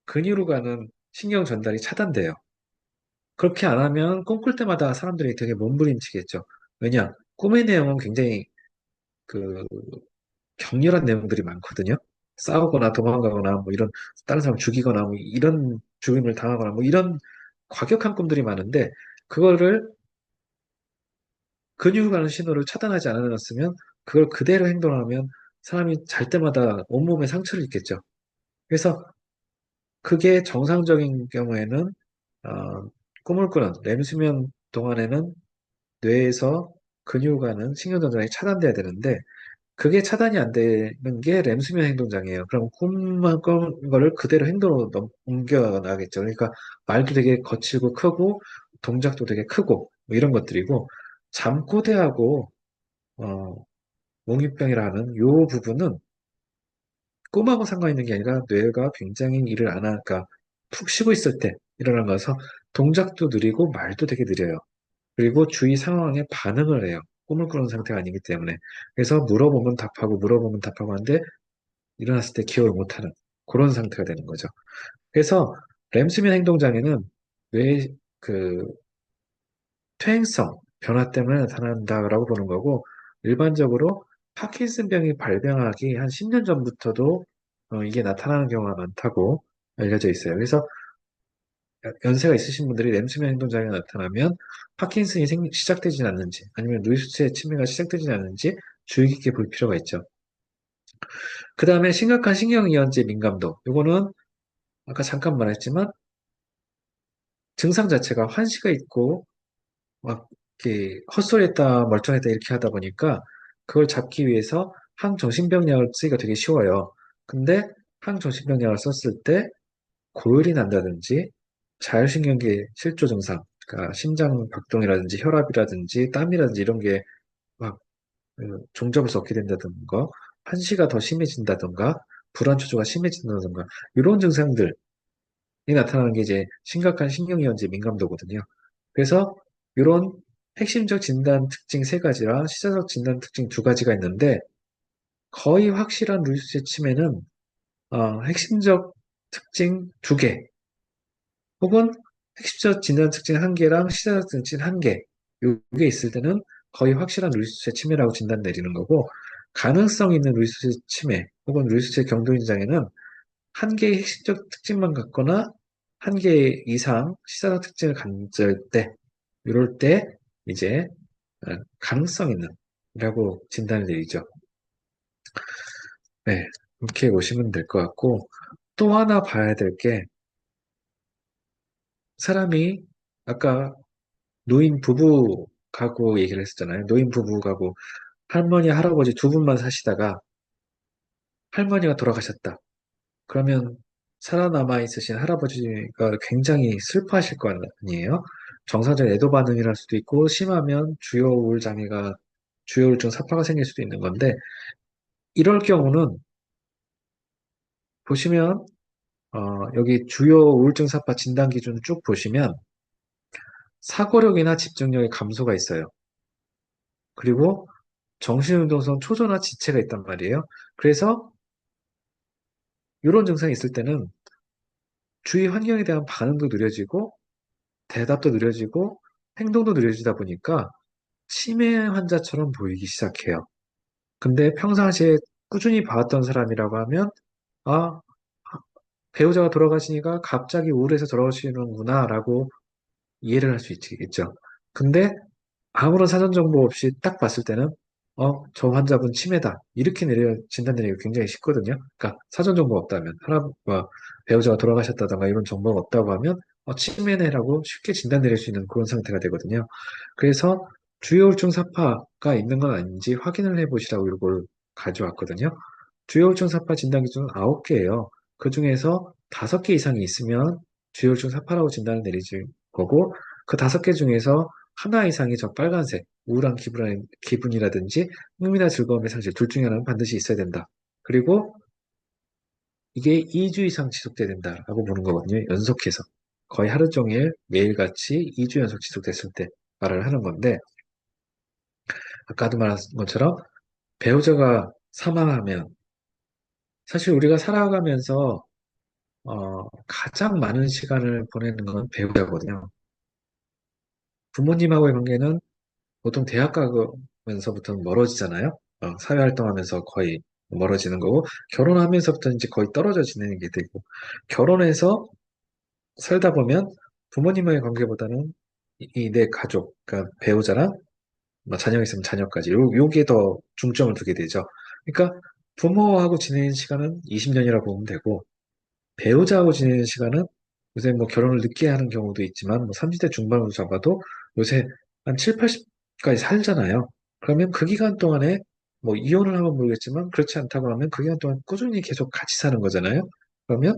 A: 근육으로 가는 신경 전달이 차단돼요. 그렇게 안 하면 꿈꿀 때마다 사람들이 되게 몸부림치겠죠. 왜냐? 꿈의 내용은 굉장히 그 격렬한 내용들이 많거든요. 싸우거나 도망가거나 뭐 이런 다른 사람 죽이거나 뭐 이런 죽임을 당하거나 뭐 이런 과격한 꿈들이 많은데 그거를 근육을 가는 신호를 차단하지 않았으면 그걸 그대로 행동하면 사람이 잘 때마다 온몸에 상처를 입겠죠. 그래서 그게 정상적인 경우에는 꿈을 꾸는 렘 수면 동안에는 뇌에서 근육 가는 신경전달이 차단돼야 되는데 그게 차단이 안 되는 게 렘수면 행동장애예요. 그럼 꿈만 꾼 거를 그대로 행동으로 옮겨나가겠죠. 그러니까 말도 되게 거칠고 크고 동작도 되게 크고 뭐 이런 것들이고 잠꼬대하고 어, 몽유병이라는 요 부분은 꿈하고 상관 있는 게 아니라 뇌가 굉장히 일을 안 하니까 푹 쉬고 있을 때 일어난 거라서 동작도 느리고 말도 되게 느려요. 그리고 주위 상황에 반응을 해요. 꿈을 꾸는 상태가 아니기 때문에. 그래서 물어보면 답하고 물어보면 답하고 하는데 일어났을 때 기억을 못하는 그런 상태가 되는 거죠. 그래서 렘수면 행동장애는 뇌의 그 퇴행성 변화 때문에 나타난다라고 보는 거고 일반적으로 파킨슨병이 발병하기 한 10년 전부터도 이게 나타나는 경우가 많다고 알려져 있어요. 그래서 연세가 있으신 분들이 램수면 행동장애가 나타나면 파킨슨이 시작되진 않는지 아니면 루이스의 치매가 시작되진 않는지 주의 깊게 볼 필요가 있죠. 그 다음에 심각한 신경이완제 민감도. 요거는 아까 잠깐 말했지만 증상 자체가 환시가 있고 막 이렇게 헛소리했다 멀쩡했다 이렇게 하다 보니까 그걸 잡기 위해서 항정신병약을 쓰기가 되게 쉬워요. 근데 항정신병약을 썼을 때 고열이 난다든지 자율신경계 실조 증상, 그러니까 심장 박동이라든지 혈압이라든지 땀이라든지 이런 게막 종잡을 수 없게 된다든가 한시가 더 심해진다든가 불안 초조가 심해진다든가 이런 증상들이 나타나는 게 이제 심각한 신경이완제 민감도거든요. 그래서 이런 핵심적 진단 특징 세 가지랑 시사적 진단 특징 두 가지가 있는데 거의 확실한 루이스의 치매는 핵심적 특징 두 개, 혹은 핵심적 진단 특징 한 개랑 시사적 특징 한 개, 요게 있을 때는 거의 확실한 루이스의 치매라고 진단 내리는 거고, 가능성 있는 루이스의 치매 혹은 루이스의 경도인 장애는 한 개의 핵심적 특징만 갖거나 한 개 이상 시사적 특징을 가질 때, 이럴 때 이제 가능성 있는 이라고 진단을 내리죠. 네, 이렇게 보시면 될 것 같고, 또 하나 봐야 될 게, 사람이 아까 노인 부부 가구 얘기를 했었잖아요. 노인 부부 가구 할머니, 할아버지 두 분만 사시다가 할머니가 돌아가셨다. 그러면 살아남아 있으신 할아버지가 굉장히 슬퍼하실 거 아니에요? 정상적인 애도 반응이랄 수도 있고 심하면 주요 우울증 사파가 생길 수도 있는 건데 이럴 경우는 보시면 여기 주요 우울증 사파 진단 기준을 쭉 보시면 사고력이나 집중력의 감소가 있어요. 그리고 정신운동성 초조나 지체가 있단 말이에요. 그래서 이런 증상이 있을 때는 주위 환경에 대한 반응도 느려지고 대답도 느려지고 행동도 느려지다 보니까 치매 환자처럼 보이기 시작해요. 근데 평상시에 꾸준히 봐왔던 사람이라고 하면 아, 배우자가 돌아가시니까 갑자기 우울해서 돌아가시는구나라고 이해를 할 수 있겠죠. 근데 아무런 사전 정보 없이 딱 봤을 때는 저 환자분 치매다. 이렇게 진단 내리기가 굉장히 쉽거든요. 그러니까 사전 정보가 없다면, 배우자가 돌아가셨다던가 이런 정보가 없다고 하면, 치매네라고 쉽게 진단 내릴 수 있는 그런 상태가 되거든요. 그래서 주요우울증 사파가 있는 건 아닌지 확인을 해보시라고 이걸 가져왔거든요. 주요우울증 사파 진단 기준은 9개예요. 그 중에서 5개 이상이 있으면 주요우울증 사파라고 진단을 내리실 거고, 그 5개 중에서 하나 이상이 저 빨간색, 우울한 기분이라든지 흥미나 즐거움의 상실 둘 중에 하나는 반드시 있어야 된다. 그리고 이게 2주 이상 지속돼야 된다라고 보는 거거든요. 연속해서. 거의 하루 종일 매일같이 2주 연속 지속됐을 때 말을 하는 건데 아까도 말한 것처럼 배우자가 사망하면 사실 우리가 살아가면서 가장 많은 시간을 보내는 건 배우자거든요. 부모님하고의 관계는 보통 대학 가면서부터는 멀어지잖아요. 사회활동하면서 거의 멀어지는 거고, 결혼하면서부터 이제 거의 떨어져 지내는 게 되고, 결혼해서 살다 보면 부모님과의 관계보다는 이 내 가족, 그러니까 배우자랑 자녀가 있으면 자녀까지, 요게 더 중점을 두게 되죠. 그러니까 부모하고 지내는 시간은 20년이라고 보면 되고, 배우자하고 지내는 시간은 요새 뭐 결혼을 늦게 하는 경우도 있지만 뭐 30대 중반으로 잡아도 요새 한 7, 80까지 살잖아요. 그러면 그 기간 동안에 뭐 이혼을 하면 모르겠지만 그렇지 않다고 하면 그 기간 동안 꾸준히 계속 같이 사는 거잖아요. 그러면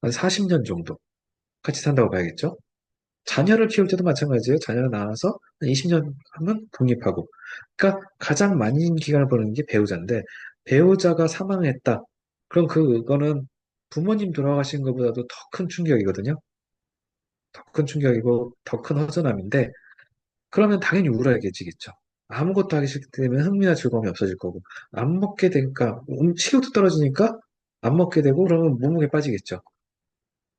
A: 한 40년 정도 같이 산다고 봐야겠죠. 자녀를 키울 때도 마찬가지예요. 자녀가 나와서 한 20년 하면 독립하고. 그러니까 가장 많은 기간을 보내는 게 배우자인데 배우자가 사망했다. 그럼 그거는 부모님 돌아가신 것보다도 더 큰 충격이거든요. 더 큰 충격이고 더 큰 허전함인데 그러면 당연히 우울해지겠죠. 아무것도 하기 싫기 때문에 흥미나 즐거움이 없어질 거고 안 먹게 되니까 식욕도 떨어지니까 안 먹게 되고 그러면 몸무게 빠지겠죠.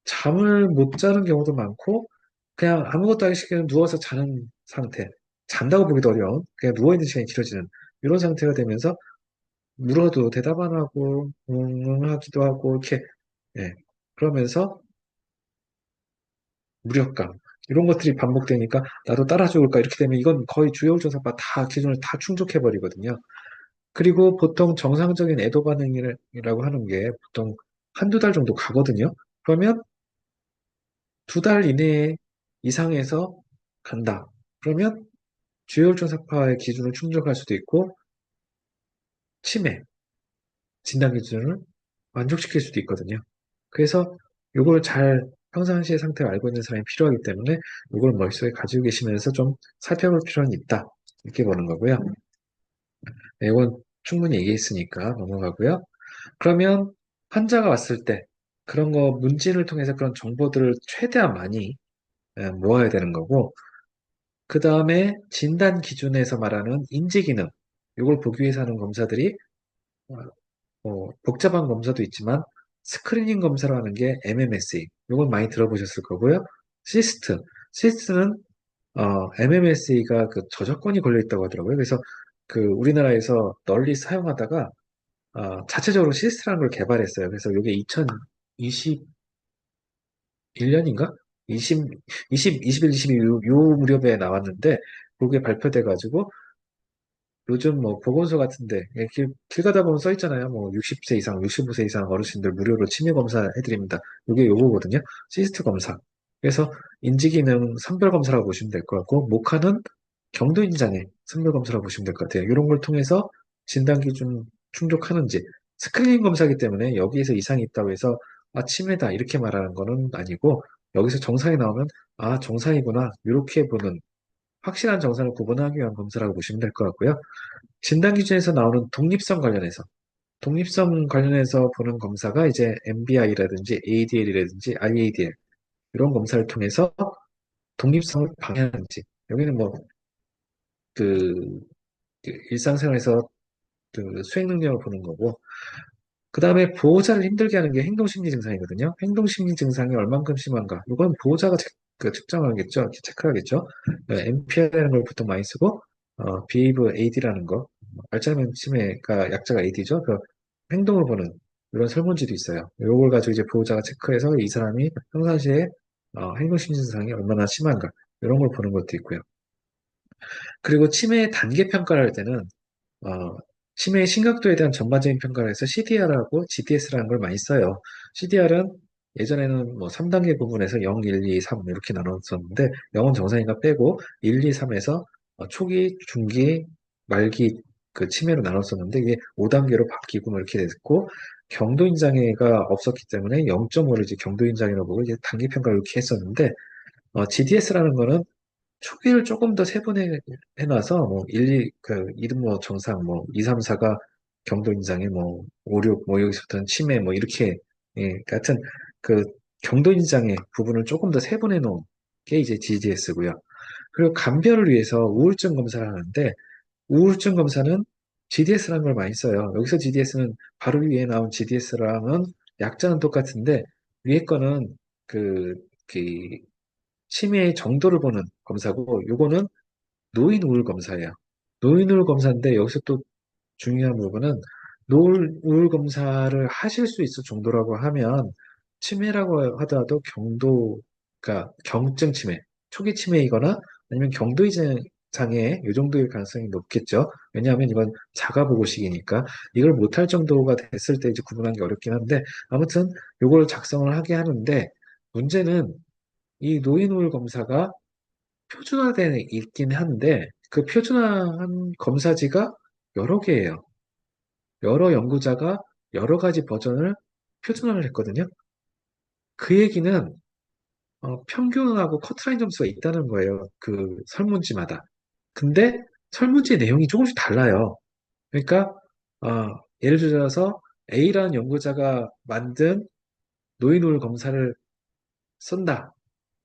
A: 잠을 못 자는 경우도 많고 그냥 아무것도 하기 싫게 누워서 자는 상태 잔다고 보기도 어려운 그냥 누워있는 시간이 길어지는 이런 상태가 되면서 물어도 대답 안 하고, 하기도 하고, 이렇게, 예. 그러면서 무력감, 이런 것들이 반복되니까 나도 따라 죽을까? 이렇게 되면 이건 거의 주요조사가 다 기준을 다 충족해버리거든요. 그리고 보통 정상적인 애도 반응이라고 하는 게 보통 한두 달 정도 가거든요. 그러면 2달 이내에 이상해서 간다. 그러면 주요조사파의 기준을 충족할 수도 있고, 치매, 진단 기준을 만족시킬 수도 있거든요. 그래서 이걸 잘 평상시의 상태를 알고 있는 사람이 필요하기 때문에 이걸 머릿속에 가지고 계시면서 좀 살펴볼 필요는 있다. 이렇게 보는 거고요. 네, 이건 충분히 얘기했으니까 넘어가고요. 그러면 환자가 왔을 때 그런 거 문진을 통해서 그런 정보들을 최대한 많이 모아야 되는 거고, 그 다음에 진단 기준에서 말하는 인지 기능, 이걸 보기 위해서 하는 검사들이 복잡한 검사도 있지만 스크리닝 검사로 하는 게 MMSE. 이건 많이 들어보셨을 거고요. 시스트. 시스트는 MMSE가 그 저작권이 걸려 있다고 하더라고요. 그래서 그 우리나라에서 널리 사용하다가 자체적으로 시스트라는 걸 개발했어요. 그래서 이게 2021년인가? 20, 21, 22 요 무렵에 나왔는데 그게 발표돼가지고 요즘 뭐 보건소 같은데 길 가다 보면 써 있잖아요. 뭐 60세 이상, 65세 이상 어르신들 무료로 치매 검사 해드립니다. 이게 요거거든요. 시스트 검사. 그래서 인지기능 선별 검사라고 보시면 될 것 같고, 목화는 경도인장애 선별 검사라고 보시면 될 것 같아요. 이런 걸 통해서 진단 기준 충족하는지, 스크리닝 검사이기 때문에 여기에서 이상이 있다고 해서 치매다 이렇게 말하는 거는 아니고, 여기서 정상이 나오면 정상이구나 이렇게 보는 확실한 정상을 구분하기 위한 검사라고 보시면 될 것 같고요. 진단 기준에서 나오는 독립성 관련해서 보는 검사가 이제 MBI라든지 ADL이라든지 IADL 이런 검사를 통해서 독립성을 방해하는지, 여기는 뭐 그 일상생활에서 그 수행 능력을 보는 거고, 그 다음에 보호자를 힘들게 하는 게 행동심리 증상이거든요. 행동심리 증상이 얼만큼 심한가? 이건 보호자가 측정하겠죠. 체크하겠죠. MPR이라는 걸 보통 많이 쓰고, Behave AD라는 거, 알츠하이머 치매가 약자가 AD죠. 그 행동을 보는 이런 설문지도 있어요. 이걸 가지고 이제 보호자가 체크해서 이 사람이 평상시에 행동심리 증상이 얼마나 심한가 이런 걸 보는 것도 있고요. 그리고 치매 단계 평가를 할 때는 치매의 심각도에 대한 전반적인 평가를 해서 CDR하고 GDS라는 걸 많이 써요. CDR은 예전에는 뭐 3단계 구분해서 0, 1, 2, 3 이렇게 나눴었는데 0은 정상인가 빼고 1, 2, 3에서 초기, 중기, 말기 그 치매로 나눴었는데 이게 5단계로 바뀌고 뭐 이렇게 됐고, 경도인 장애가 없었기 때문에 0.5를 이제 경도인 장애로 보고 이제 단계 평가를 이렇게 했었는데, GDS라는 거는 초기를 조금 더 세분해 놔서 뭐 1, 2, 이름 뭐 정상 뭐 2, 3, 4가 경도 인장에 뭐 5, 6, 뭐 여기서부터는 치매 뭐 이렇게 같은 그 경도 인장의 부분을 조금 더 세분해 놓은 게 이제 GDS고요. 그리고 감별을 위해서 우울증 검사를 하는데 우울증 검사는 GDS라는 걸 많이 써요. 여기서 GDS는 바로 위에 나온 GDS랑은 약자는 똑같은데 위에 거는 그, 그 치매의 정도를 보는 검사고, 요거는 노인 우울 검사예요. 노인 우울 검사인데 여기서 또 중요한 부분은 노인 우울 검사를 하실 수 있을 정도라고 하면 치매라고 하더라도 그러니까 경증 치매, 초기 치매이거나 아니면 경도이전 장애 이 정도의 가능성이 높겠죠. 왜냐하면 이건 자가보고식이니까 이걸 못할 정도가 됐을 때 이제 구분하기 어렵긴 한데, 아무튼 이걸 작성을 하게 하는데, 문제는 이 노인우울 검사가 표준화되어 있긴 한데 그 표준화한 검사지가 여러 개예요. 여러 연구자가 여러 가지 버전을 표준화를 했거든요. 그 얘기는 평균하고 커트라인 점수가 있다는 거예요. 그 설문지마다. 근데 설문지 내용이 조금씩 달라요. 그러니까 예를 들어서 A라는 연구자가 만든 노인우울 검사를 쓴다.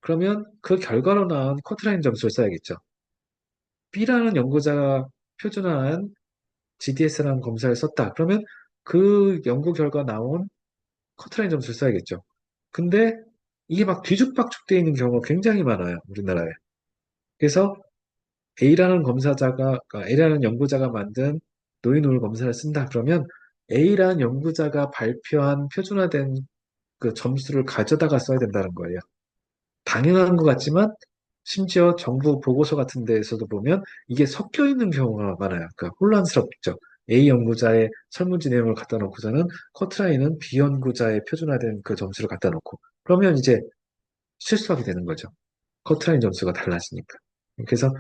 A: 그러면 그 결과로 나온 커트라인 점수를 써야겠죠. B라는 연구자가 표준화한 GDS라는 검사를 썼다. 그러면 그 연구 결과 나온 커트라인 점수를 써야겠죠. 근데 이게 막 뒤죽박죽 되어 있는 경우가 굉장히 많아요. 우리나라에. 그래서 A라는 검사자가, 그러니까 A라는 연구자가 만든 노인후물 검사를 쓴다 그러면 A라는 연구자가 발표한 표준화된 그 점수를 가져다가 써야 된다는 거예요. 당연한 것 같지만 심지어 정부 보고서 같은 데에서도 보면 이게 섞여 있는 경우가 많아요. 그러니까 혼란스럽죠. A 연구자의 설문지 내용을 갖다 놓고서는 커트라인은 B 연구자의 표준화된 그 점수를 갖다 놓고 그러면 이제 실수하게 되는 거죠. 커트라인 점수가 달라지니까. 그래서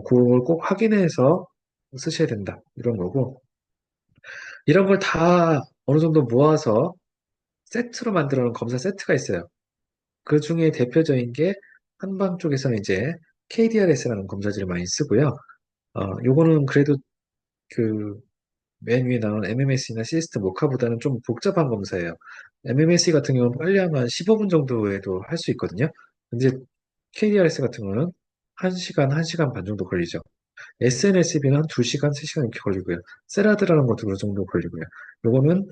A: 그걸 꼭 확인해서 쓰셔야 된다. 이런 거고 이런 걸 다 어느 정도 모아서 세트로 만들어 놓은 검사 세트가 있어요. 그 중에 대표적인 게 한방 쪽에서는 이제 KDRS라는 검사지를 많이 쓰고요. 요거는 그래도 그 맨 위에 나오는 MMS나 시스템 모카보다는 좀 복잡한 검사예요. MMSE 같은 경우는 빨리 하면 15분 정도에도 할 수 있거든요. 근데 KDRS 같은 경우는 1시간, 1시간 반 정도 걸리죠. SNSB는 한 2시간, 3시간 이렇게 걸리고요. 세라드라는 것도 그 정도 걸리고요. 요거는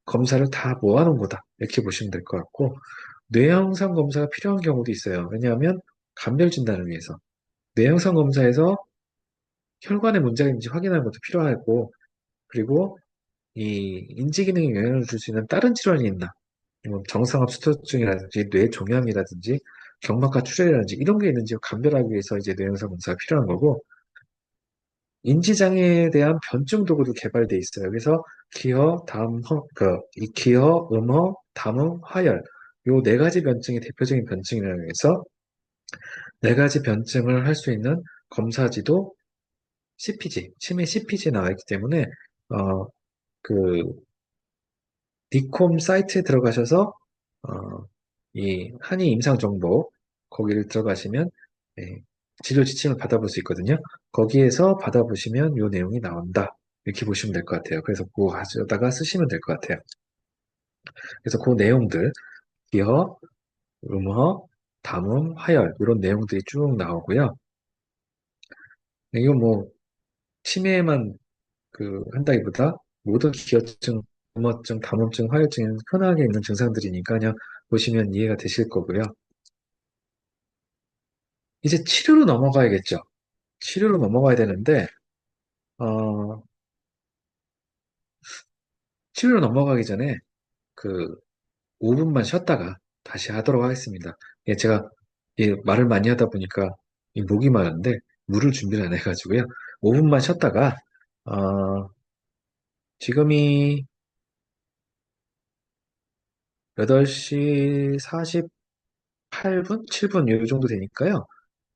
A: 검사를 다 모아놓은 거다. 이렇게 보시면 될 것 같고, 뇌영상 검사가 필요한 경우도 있어요. 왜냐하면 감별 진단을 위해서. 뇌영상 검사에서 혈관에 문제가 있는지 확인하는 것도 필요하고, 그리고 이 인지 기능에 영향을 줄 수 있는 다른 질환이 있나? 뭐 정상압 수토증이라든지 뇌종양이라든지 경막하 출혈이라든지 이런 게 있는지 감별하기 위해서 이제 뇌영상 검사가 필요한 거고, 인지장애에 대한 변증 도구도 개발돼 있어요. 그래서 기어, 담허, 이 기어, 음허, 담음, 화열 요 네 가지 변증이 대표적인 변증이라고 해서 네 가지 변증을 할 수 있는 검사지도 CPG, 치매 CPG 나와 있기 때문에 어, 그 니콤 사이트에 들어가셔서 이 한의 임상 정보 거기를 들어가시면 예, 진료 지침을 받아볼 수 있거든요. 거기에서 받아보시면 요 내용이 나온다. 이렇게 보시면 될 것 같아요. 그래서 그거 가져다가 쓰시면 될 것 같아요. 그래서 그 내용들, 기어, 음허, 담음, 하열 이런 내용들이 쭉 나오고요. 이거 뭐 치매에만 한다기보다 모든 기어증, 음허증, 담음증, 하열증은 흔하게 있는 증상들이니까 그냥 보시면 이해가 되실 거고요. 이제 치료로 넘어가야겠죠. 치료로 넘어가야 되는데 어, 치료로 넘어가기 전에 그 5분만 쉬었다가 다시 하도록 하겠습니다. 예, 제가 말을 많이 하다 보니까 이 목이 마른데 물을 준비를 안 해가지고요. 5분만 쉬었다가 어, 지금이 8시 48분? 7분 이 정도 되니까요.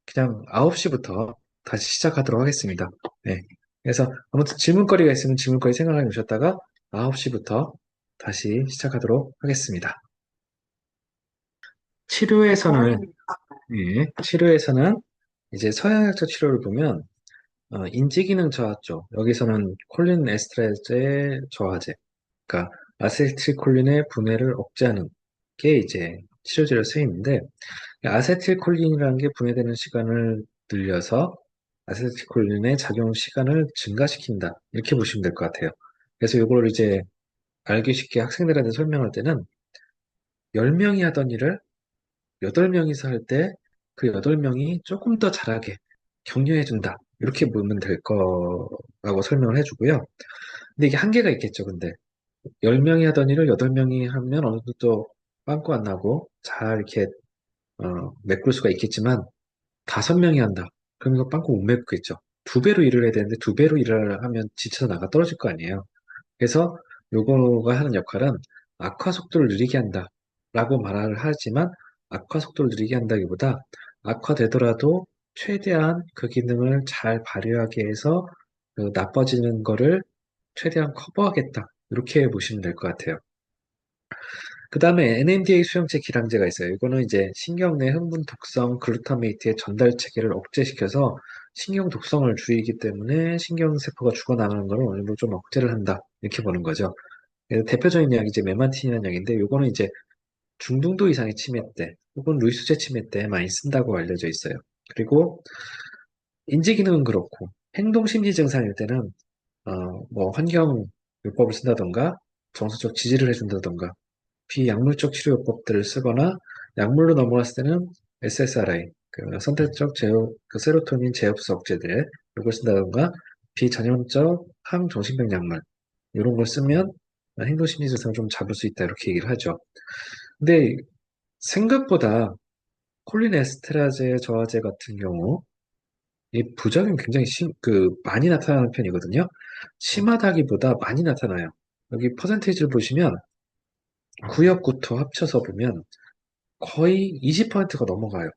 A: 그냥 9시부터 다시 시작하도록 하겠습니다. 네. 그래서 아무튼 질문거리가 있으면 질문거리 생각해 놓으셨다가 9시부터 다시 시작하도록 하겠습니다. 치료에서는 치료에서는 이제 서양의학적 치료를 보면 인지기능 저하죠. 여기서는 콜린 에스트라제의 저하제, 그러니까 아세틸콜린의 분해를 억제하는 게 이제 치료제로 쓰이는데 아세틸콜린이라는 게 분해되는 시간을 늘려서 아세틸콜린의 작용 시간을 증가시킨다. 이렇게 보시면 될 것 같아요. 그래서 이걸 이제 알기 쉽게 학생들한테 설명할 때는 10명이 하던 일을 8명이서 할 때 그 8명이 조금 더 잘하게 격려해준다. 이렇게 보면 될 거라고 설명을 해주고요. 근데 이게 한계가 있겠죠, 근데. 10명이 하던 일을 8명이 하면 어느 정도 빵꾸 안 나고 잘 이렇게, 메꿀 수가 있겠지만, 5명이 한다. 그럼 이거 빵꾸 못 메꾸겠죠. 2배로 일을 해야 되는데, 2배로 일을 하면 지쳐서 나가 떨어질 거 아니에요. 그래서 요거가 하는 역할은 악화 속도를 느리게 한다. 라고 말을 하지만 악화 속도를 느리게 한다기보다 악화되더라도 최대한 그 기능을 잘 발휘하게 해서 나빠지는 거를 최대한 커버하겠다. 이렇게 보시면 될 것 같아요. 그 다음에 NMDA 수용체 기량제가 있어요. 이거는 이제 신경 내 흥분 독성 글루타메이트의 전달 체계를 억제시켜서 신경 독성을 줄이기 때문에 신경세포가 죽어나가는 걸 어느 정도 좀 억제를 한다. 이렇게 보는 거죠. 대표적인 약이 이제 메만틴이라는 약인데, 요거는 이제 중등도 이상의 치매 때, 혹은 루이스제 치매 때 많이 쓴다고 알려져 있어요. 그리고 인지 기능은 그렇고, 행동 심리 증상일 때는, 뭐, 환경요법을 쓴다던가, 정서적 지지를 해준다던가, 비약물적 치료요법들을 쓰거나, 약물로 넘어갔을 때는 SSRI, 선택적 제어, 세로토닌 제흡수 억제제, 이걸 쓴다던가, 비전염적 항정신병 약물 이런 걸 쓰면 행동심리 증상을 좀 잡을 수 있다 이렇게 얘기를 하죠. 근데 생각보다 콜린에스테라제 저하제 같은 경우 이 부작용이 굉장히 많이 나타나는 편이거든요. 심하다기보다 많이 나타나요. 여기 퍼센테이지를 보시면 구역, 구토 합쳐서 보면 거의 20%가 넘어가요.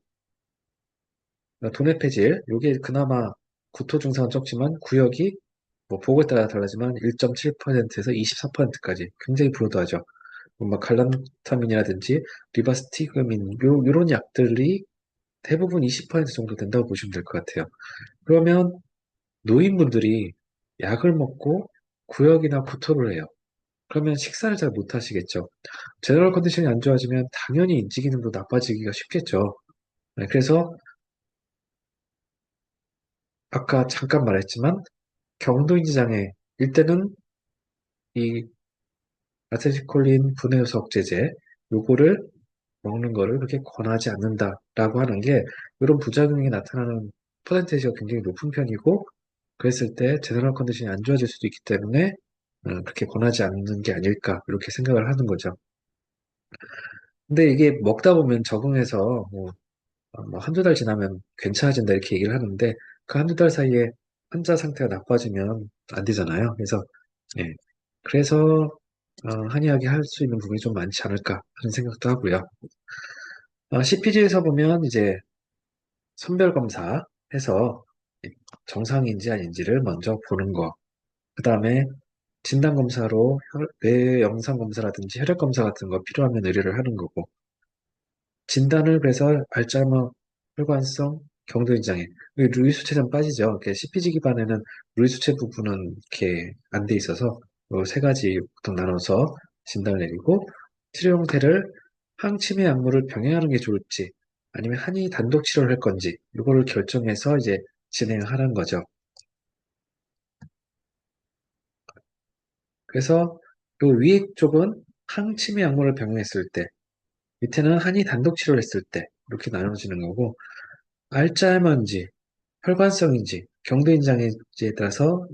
A: 그러니까 도내 폐질, 이게 그나마 구토 증상은 적지만 구역이 뭐 보고에 따라 달라지만 1.7%에서 24%까지 굉장히 불호도하죠. 뭐 갈람타민이라든지 리바스티그민 요런 약들이 대부분 20% 정도 된다고 보시면 될 것 같아요. 그러면 노인분들이 약을 먹고 구역이나 구토를 해요. 그러면 식사를 잘 못 하시겠죠. 제너럴 컨디션이 안 좋아지면 당연히 인지 기능도 나빠지기가 쉽겠죠. 네, 그래서 아까 잠깐 말했지만 경도인지 장애 일때는 이 아세틸콜린 분해효소 억제제 요거를 먹는 거를 그렇게 권하지 않는다라고 하는 게 이런 부작용이 나타나는 퍼센테이지가 굉장히 높은 편이고 그랬을 때 제너럴 컨디션이 안 좋아질 수도 있기 때문에 그렇게 권하지 않는 게 아닐까 이렇게 생각을 하는 거죠. 근데 이게 먹다 보면 적응해서 뭐 한두 달 지나면 괜찮아진다 이렇게 얘기를 하는데 그 한두 달 사이에 환자 상태가 나빠지면 안 되잖아요. 예. 그래서 한의학이 할 수 있는 부분이 좀 많지 않을까 하는 생각도 하고요. CPG에서 보면 이제 선별 검사해서 정상인지 아닌지를 먼저 보는 거. 그 다음에 진단 검사로 뇌 영상 검사라든지 혈액 검사 같은 거 필요하면 의뢰를 하는 거고. 진단을 그래서 알츠하이머 혈관성 경도인장애 루이 수치는 빠지죠. CPG 기반에는 루이 수치 부분은 이렇게 안 돼 있어서 세 가지 보통 나눠서 진단을 내리고 치료 형태를 항치매 약물을 병행하는 게 좋을지 아니면 한이 단독 치료를 할 건지 이거를 결정해서 이제 진행을 하는 거죠. 그래서 요 위에 쪽은 항치매 약물을 병행했을 때 밑에는 한이 단독 치료를 했을 때 이렇게 나눠지는 거고 알츠하이머인지 혈관성인지 경도인장애인지에 따라서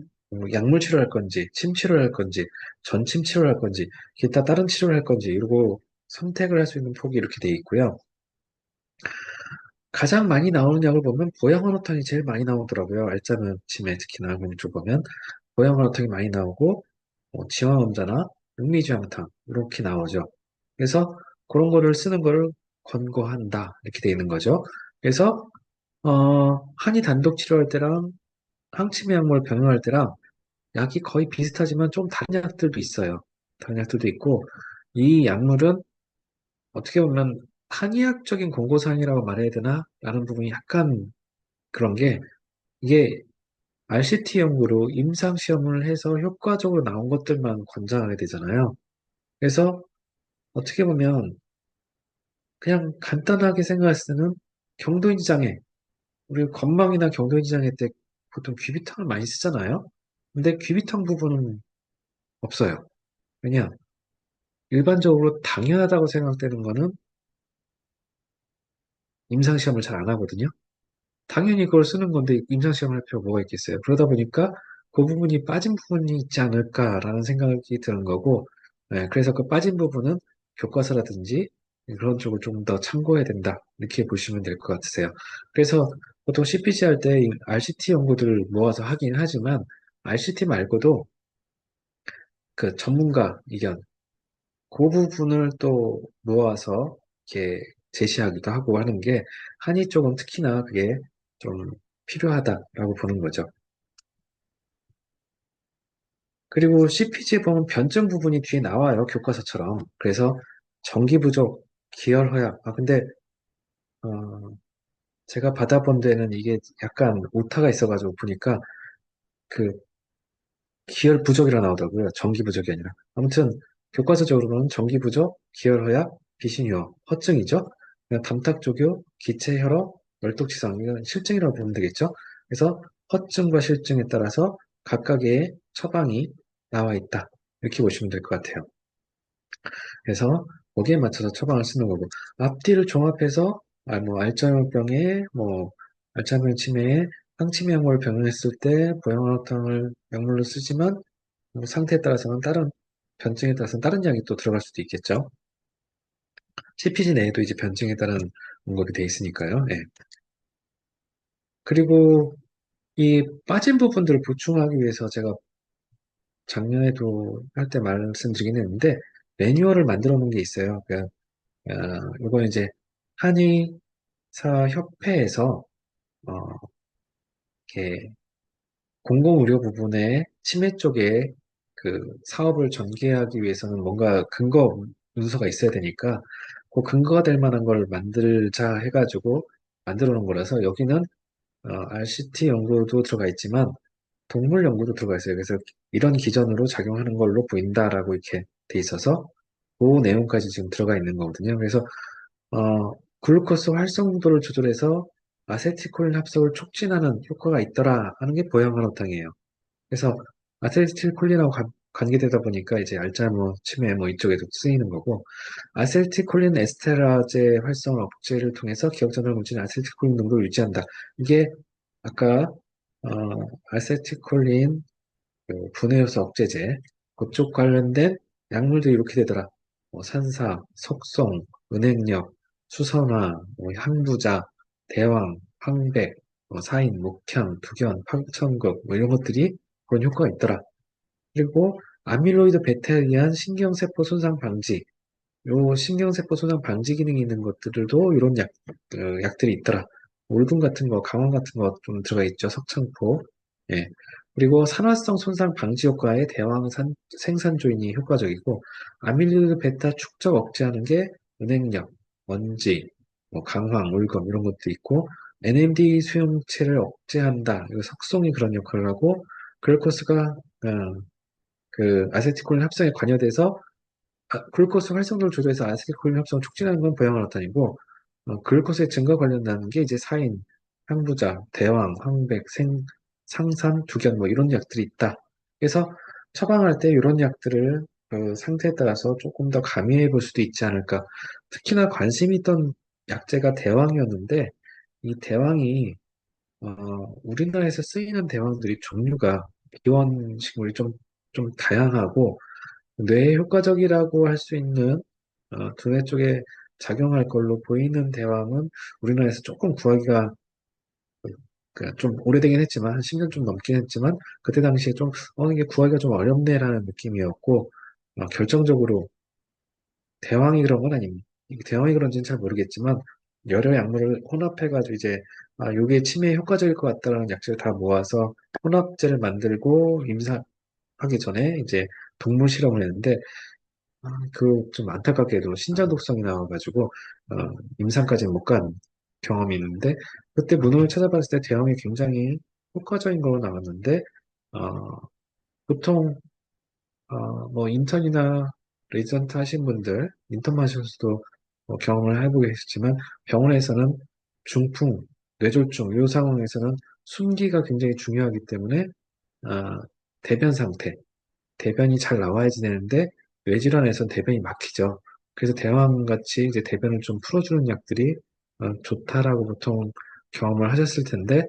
A: 약물 치료를 할 건지 침 치료를 할 건지 전침 치료를 할 건지 기타 다른 치료를 할 건지 이러고 선택을 할 수 있는 폭이 이렇게 돼 있고요. 가장 많이 나오는 약을 보면 보양화로탄이 제일 많이 나오더라고요. 알짜면 침에 특히나 쪽 보면 보양화로탄이 많이 나오고 지황암자나 육미지황탕 이렇게 나오죠. 그래서 그런 거를 쓰는 거를 권고한다 이렇게 돼 있는 거죠. 그래서 한이 단독 치료할 때랑 항치미 약물 병행할 때랑 약이 거의 비슷하지만 좀 다른 약들도 있어요. 다른 약들도 있고 이 약물은 어떻게 보면 한의학적인 권고사항이라고 말해야 되나? 라는 부분이 약간 그런 게 이게 RCT 연구로 임상시험을 해서 효과적으로 나온 것들만 권장하게 되잖아요. 그래서 어떻게 보면 그냥 간단하게 생각했을 때는 경도인지 장애, 우리 건망이나 경도인지 장애 때 보통 귀비탕을 많이 쓰잖아요. 근데 귀비탕 부분은 없어요. 왜냐? 일반적으로 당연하다고 생각되는 거는 임상시험을 잘 안 하거든요. 당연히 그걸 쓰는 건데 임상시험을 할 필요가 뭐가 있겠어요. 그러다 보니까 그 부분이 빠진 부분이 있지 않을까라는 생각이 드는 거고, 그래서 그 빠진 부분은 교과서라든지 그런 쪽을 좀 더 참고해야 된다. 이렇게 보시면 될 것 같으세요. 그래서 보통 CPC 할 때 RCT 연구들을 모아서 하긴 하지만 RCT 말고도 그 전문가 의견, 그 부분을 또 모아서 이렇게 제시하기도 하고 하는 게 한의 쪽은 특히나 그게 좀 필요하다라고 보는 거죠. 그리고 CPG에 보면 변증 부분이 뒤에 나와요. 교과서처럼. 그래서 전기 부족, 기혈 허약. 근데 어, 제가 받아본 데는 이게 약간 오타가 있어가지고 보니까 그 기혈 부족이라 나오더라고요. 전기 부족이 아니라. 아무튼 교과서적으로는 전기 부족, 기혈 허약, 비신유어, 허증이죠. 그냥 담탁조교, 기체혈허, 멸독지성 이건 실증이라고 보면 되겠죠. 그래서 허증과 실증에 따라서 각각의 처방이 나와 있다. 이렇게 보시면 될 것 같아요. 그래서 거기에 맞춰서 처방을 쓰는 거고 앞뒤를 종합해서 뭐 알츠하이머병에 뭐 알츠하이머 치매에 항치미 약물을 병행했을 때 보형어탕을 약물로 쓰지만 뭐 상태에 따라서는 다른 변증에 따라서는 다른 약이 또 들어갈 수도 있겠죠. CPG 내에도 이제 변증에 따른 원곡이 돼 있으니까요. 예. 그리고 이 빠진 부분들을 보충하기 위해서 제가 작년에도 할 때 말씀드리긴 했는데 매뉴얼을 만들어 놓은 게 있어요. 그러니까 이건 이제 한의사 협회에서 어, 이렇게 공공의료 부분에 치매 쪽에 그 사업을 전개하기 위해서는 뭔가 근거 문서가 있어야 되니까 그 근거가 될 만한 걸 만들자 해가지고 만들어 놓은 거라서 여기는 RCT 연구도 들어가 있지만 동물 연구도 들어가 있어요. 그래서 이런 기전으로 작용하는 걸로 보인다라고 이렇게 돼 있어서 그 내용까지 지금 들어가 있는 거거든요. 그래서 글루코스 활성도를 조절해서 아세틸콜린 합성을 촉진하는 효과가 있더라 하는 게 보양간호탕이에요. 그래서 아세틸콜린하고 관계되다 보니까 이제 알츠하이머, 치매 뭐 이쪽에도 쓰이는 거고 아세틸콜린 에스테라제 활성 억제를 통해서 기억전달 물질 아세틸콜린 농도를 유지한다. 이게 아까 어, 아세틸콜린 분해 요소 억제제 그쪽 관련된 약물들이 이렇게 되더라. 뭐 산사, 석송, 은행력, 수선화, 뭐 항부자, 대왕, 황백, 사인, 목향, 두견, 황천극 뭐 이런 것들이 그런 효과가 있더라. 그리고 아밀로이드 베타에 의한 신경세포 손상 방지, 요 신경세포 손상 방지 기능이 있는 것들도 이런 약들이 있더라. 올금 같은 거, 강황 같은 거 좀 들어가 있죠. 석창포. 예. 그리고 산화성 손상 방지 효과에 대왕산 생산조인이 효과적이고, 아밀로이드 베타 축적 억제하는 게 은행력, 먼지, 뭐 강황, 올금 이런 것도 있고, NMD 수용체를 억제한다. 이거 석송이 그런 역할을 하고, 글루코스가 그 아세틸콜린 합성에 관여돼서 글루코스 활성도를 조절해서 아세틸콜린 합성을 촉진하는 건 보양화로탄이고 글루코스의 증가 관련되는 게 이제 사인, 항부자, 대왕, 황백, 상산, 두견 뭐 이런 약들이 있다. 그래서 처방할 때 이런 약들을 그 상태에 따라서 조금 더 가미해 볼 수도 있지 않을까. 특히나 관심이 있던 약제가 대왕이었는데 이 대왕이 우리나라에서 쓰이는 대왕들이 종류가 기원식물이 좀 다양하고 뇌에 효과적이라고 할 수 있는 두뇌 쪽에 작용할 걸로 보이는 대왕은 우리나라에서 조금 구하기가 그좀 오래되긴 했지만 한 10년 좀 넘긴 했지만 그때 당시에 좀 이게 구하기가 좀 어렵네라는 느낌이었고 결정적으로 대왕이 그런 건 아닙니다. 이게 대왕이 그런지는 잘 모르겠지만 여러 약물을 혼합해가지고 이제 요게 치매에 효과적일 것 같다라는 약재를 다 모아서 혼합제를 만들고 임상하기 전에 이제 동물 실험을 했는데 그 좀 안타깝게도 신장 독성이 나와가지고 임상까지는 못 간 경험이 있는데 그때 문헌을 찾아봤을 때 대형이 굉장히 효과적인 걸로 나왔는데 어, 보통 뭐 인턴이나 레지던트 하신 분들 인턴 하셔서도 경험을 해보고 계시지만 병원에서는 중풍, 뇌졸중 이 상황에서는 숨기가 굉장히 중요하기 때문에 어, 대변 상태 대변이 잘 나와야지 되는데 뇌질환에서는 대변이 막히죠. 그래서 대왕같이 이제 대변을 좀 풀어주는 약들이 좋다라고 보통 경험을 하셨을 텐데,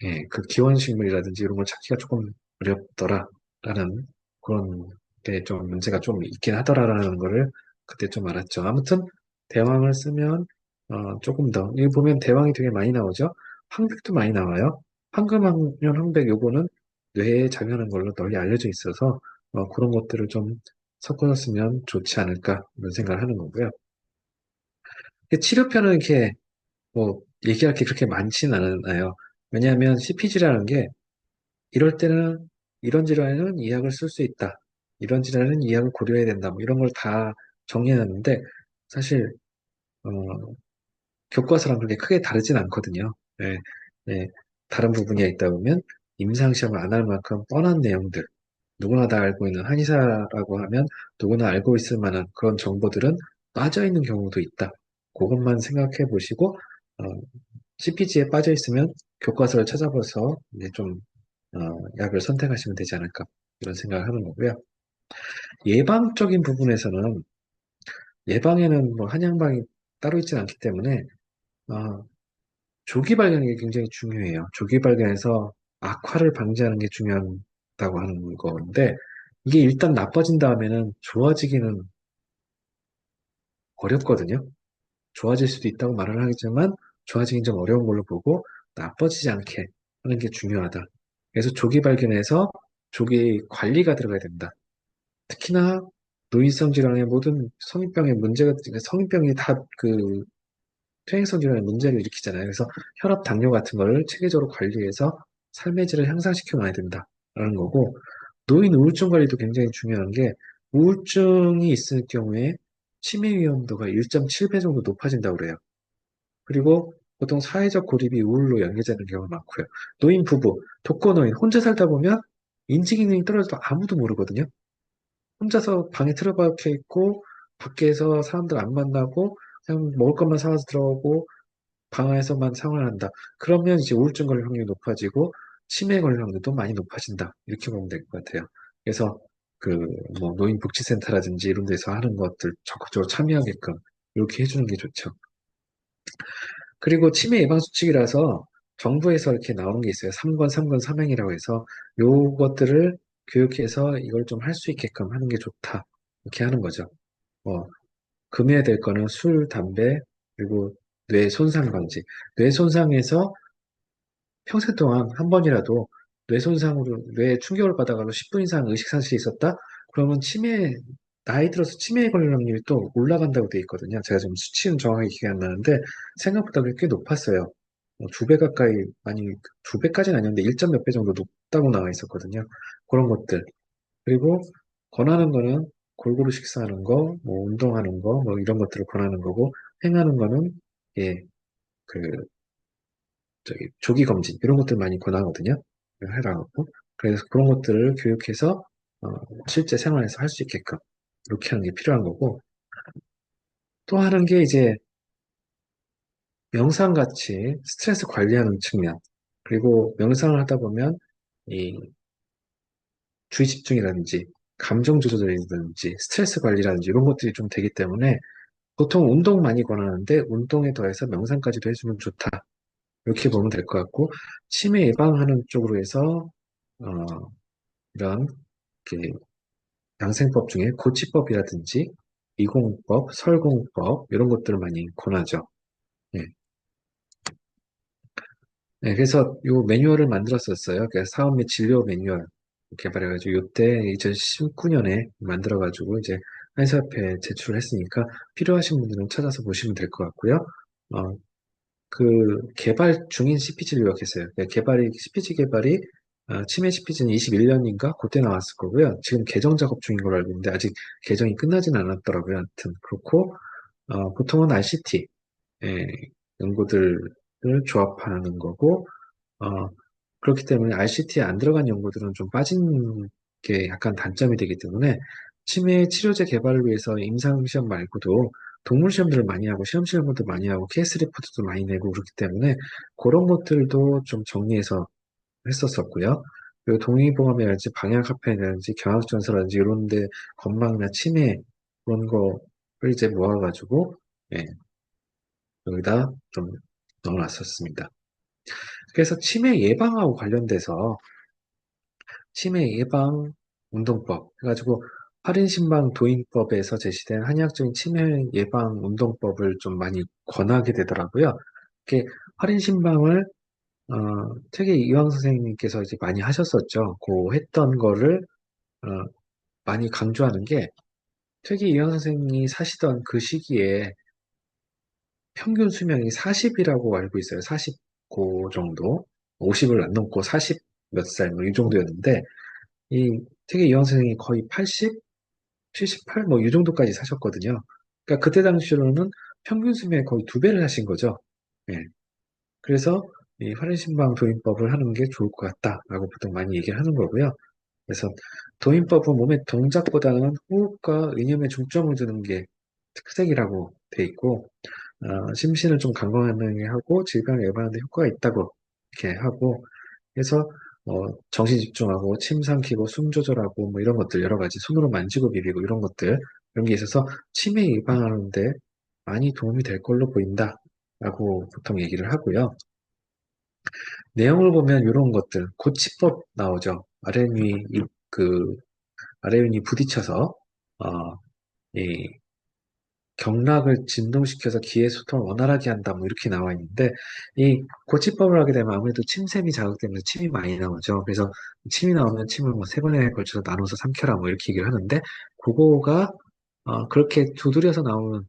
A: 예, 그 기원식물이라든지 이런 걸 찾기가 조금 어렵더라라는 그런 게 좀 문제가 좀 있긴 하더라라는 거를 그때 좀 알았죠. 아무튼 대왕을 쓰면 조금 더, 여기 보면 대왕이 되게 많이 나오죠. 황백도 많이 나와요. 황금황년 황백 요거는 뇌에 작용하는 걸로 널리 알려져 있어서 그런 것들을 좀 섞어서 쓰면 좋지 않을까 이런 생각을 하는 거고요. 치료편은 이렇게 뭐 얘기할 게 그렇게 많지는 않아요. 왜냐하면 CPG라는 게 이럴 때는 이런 질환에는 이 약을 쓸 수 있다. 이런 질환에는 이 약을 고려해야 된다. 뭐 이런 걸 다 정리해놨는데 사실 어, 교과서랑 그렇게 크게 다르진 않거든요. 예, 예, 다른 부분이 있다 보면 임상시험을 안 할 만큼 뻔한 내용들 누구나 다 알고 있는 한의사라고 하면 누구나 알고 있을 만한 그런 정보들은 빠져 있는 경우도 있다. 그것만 생각해 보시고 CPG에 빠져 있으면 교과서를 찾아봐서 이제 좀 약을 선택하시면 되지 않을까 이런 생각을 하는 거고요. 예방적인 부분에서는 예방에는 뭐 한약방이 따로 있지는 않기 때문에 어, 조기 발견이 게 굉장히 중요해요. 조기 발견해서 악화를 방지하는 게 중요하다고 하는 건데, 이게 일단 나빠진 다음에는 좋아지기는 어렵거든요. 좋아질 수도 있다고 말을 하겠지만, 좋아지긴 좀 어려운 걸로 보고, 나빠지지 않게 하는 게 중요하다. 그래서 조기 발견해서 조기 관리가 들어가야 된다. 특히나 노인성 질환의 모든 성인병의 문제가, 성인병이 다 퇴행성 질환의 문제를 일으키잖아요. 그래서 혈압, 당뇨 같은 거를 체계적으로 관리해서 삶의 질을 향상시켜 놔야 된다라는 거고, 노인 우울증 관리도 굉장히 중요한 게, 우울증이 있을 경우에 치매 위험도가 1.7배 정도 높아진다고 그래요. 그리고 보통 사회적 고립이 우울로 연계되는 경우가 많고요. 노인 부부, 독거노인, 혼자 살다 보면 인지 기능이 떨어져도 아무도 모르거든요. 혼자서 방에 틀어박혀 있고, 밖에서 사람들 안 만나고, 그냥 먹을 것만 사와서 들어오고, 방에서만 생활한다. 그러면 이제 우울증 걸릴 확률이 높아지고 치매 걸릴 확률도 많이 높아진다. 이렇게 보면 될 것 같아요. 그래서 그 뭐 노인복지센터라든지 이런 데서 하는 것들 적극적으로 참여하게끔 이렇게 해주는 게 좋죠. 그리고 치매 예방 수칙이라서 정부에서 이렇게 나오는 게 있어요. 3권, 3권, 3행이라고 해서 요것들을 교육해서 이걸 좀 할 수 있게끔 하는 게 좋다. 이렇게 하는 거죠. 뭐 금해야 될 거는 술, 담배, 그리고 뇌 손상 방지. 뇌 손상에서 평생 동안 한 번이라도 뇌 손상으로, 뇌 충격을 받아가지고 10분 이상 의식상실이 있었다? 그러면 나이 들어서 치매에 걸릴 확률이 또 올라간다고 돼 있거든요. 제가 지금 수치는 정확하게 기억이 안 나는데, 생각보다 그게 꽤 높았어요. 2배 가까이, 아니, 2배까지는 아니었는데 1점 몇 배 정도 높다고 나와 있었거든요. 그런 것들. 그리고 권하는 거는 골고루 식사하는 거, 뭐 운동하는 거, 뭐 이런 것들을 권하는 거고, 행하는 거는, 예, 그 조기 검진 이런 것들 많이 권하거든요. 해라고. 그래서 그런 것들을 교육해서 어, 실제 생활에서 할 수 있게끔 이렇게 하는 게 필요한 거고, 또 하는 게 이제 명상같이 스트레스 관리하는 측면, 그리고 명상을 하다 보면 이 주의 집중이라든지 감정 조절이라든지 스트레스 관리라든지 이런 것들이 좀 되기 때문에 보통 운동 많이 권하는데 운동에 더해서 명상까지도 해주면 좋다. 이렇게 보면 될 것 같고, 치매 예방하는 쪽으로 해서 어, 이런 이렇게 양생법 중에 고치법이라든지 이공법, 설공법 이런 것들을 많이 권하죠. 예. 네, 그래서 요 매뉴얼을 만들었었어요. 그래서 사업 및 진료 매뉴얼 개발해가지고 요때 2019년에 만들어가지고 이제 한의사협회에 제출을 했으니까 필요하신 분들은 찾아서 보시면 될 것 같고요. 어, 개발 중인 CPG를 요약했어요. CPG 개발이 치매 CPG는 21년인가? 그때 나왔을 거고요. 지금 개정 작업 중인 걸로 알고 있는데 아직 개정이 끝나진 않았더라고요. 하여튼 그렇고 보통은 RCT 연구들을 조합하는 거고 어, 그렇기 때문에 RCT에 안 들어간 연구들은 좀 빠진 게 약간 단점이 되기 때문에 치매 치료제 개발을 위해서 임상시험 말고도 동물 시험들을 많이 하고 실험 실험도 많이 하고 케이스 리포트도 많이 내고 그렇기 때문에 그런 것들도 좀 정리해서 했었었고요. 그리고 동의보감이라든지 방향카페라든지 경학전서라든지 이런 데 건망이나 치매 그런 거를 이제 모아가지고 예, 여기다 좀 넣어놨었습니다. 그래서 치매 예방하고 관련돼서 치매 예방 운동법 해가지고 할인신방 도입법에서 제시된 한의학적인 치매 예방 운동법을 좀 많이 권하게 되더라고요. 이렇게 할인신방을 되게 이황 선생님께서 이제 많이 하셨었죠. 그 했던 거를 어, 많이 강조하는 게 되게 이황 선생님이 사시던 그 시기에 평균 수명이 40이라고 알고 있어요. 40고 정도. 50을 안 넘고 40 몇 살, 뭐 이 정도였는데, 되게 이황 선생님이 거의 80, 78, 뭐 이 정도까지 사셨거든요. 그러니까 그때 당시로는 평균 수명의 거의 2배를 하신 거죠. 예. 그래서 이 활인신방 도인법을 하는 게 좋을 것 같다라고 보통 많이 얘기를 하는 거고요. 그래서 도인법은 몸의 동작보다는 호흡과 이념에 중점을 두는 게 특색이라고 돼 있고, 심신을 좀 강건하게 하고 질병을 예방하는 데 효과가 있다고 이렇게 하고, 그래서 정신 집중하고 침 삼키고 숨 조절하고 뭐 이런 것들 여러 가지 손으로 만지고 비비고 이런 것들 이런 게 있어서 치매 예방하는데 많이 도움이 될 걸로 보인다라고 보통 얘기를 하고요. 내용을 보면 이런 것들, 고치법 나오죠. 그, 아래 윈이 부딪혀서, 어, 이 경락을 진동시켜서 기의 소통을 원활하게 한다, 뭐 이렇게 나와 있는데, 이 고치법을 하게 되면 아무래도 침샘이 자극되면서 침이 많이 나오죠. 그래서 침이 나오면 침을 뭐 세 번에 걸쳐서 나눠서 삼켜라, 뭐 이렇게 얘기를 하는데, 그거가, 그렇게 두드려서 나오는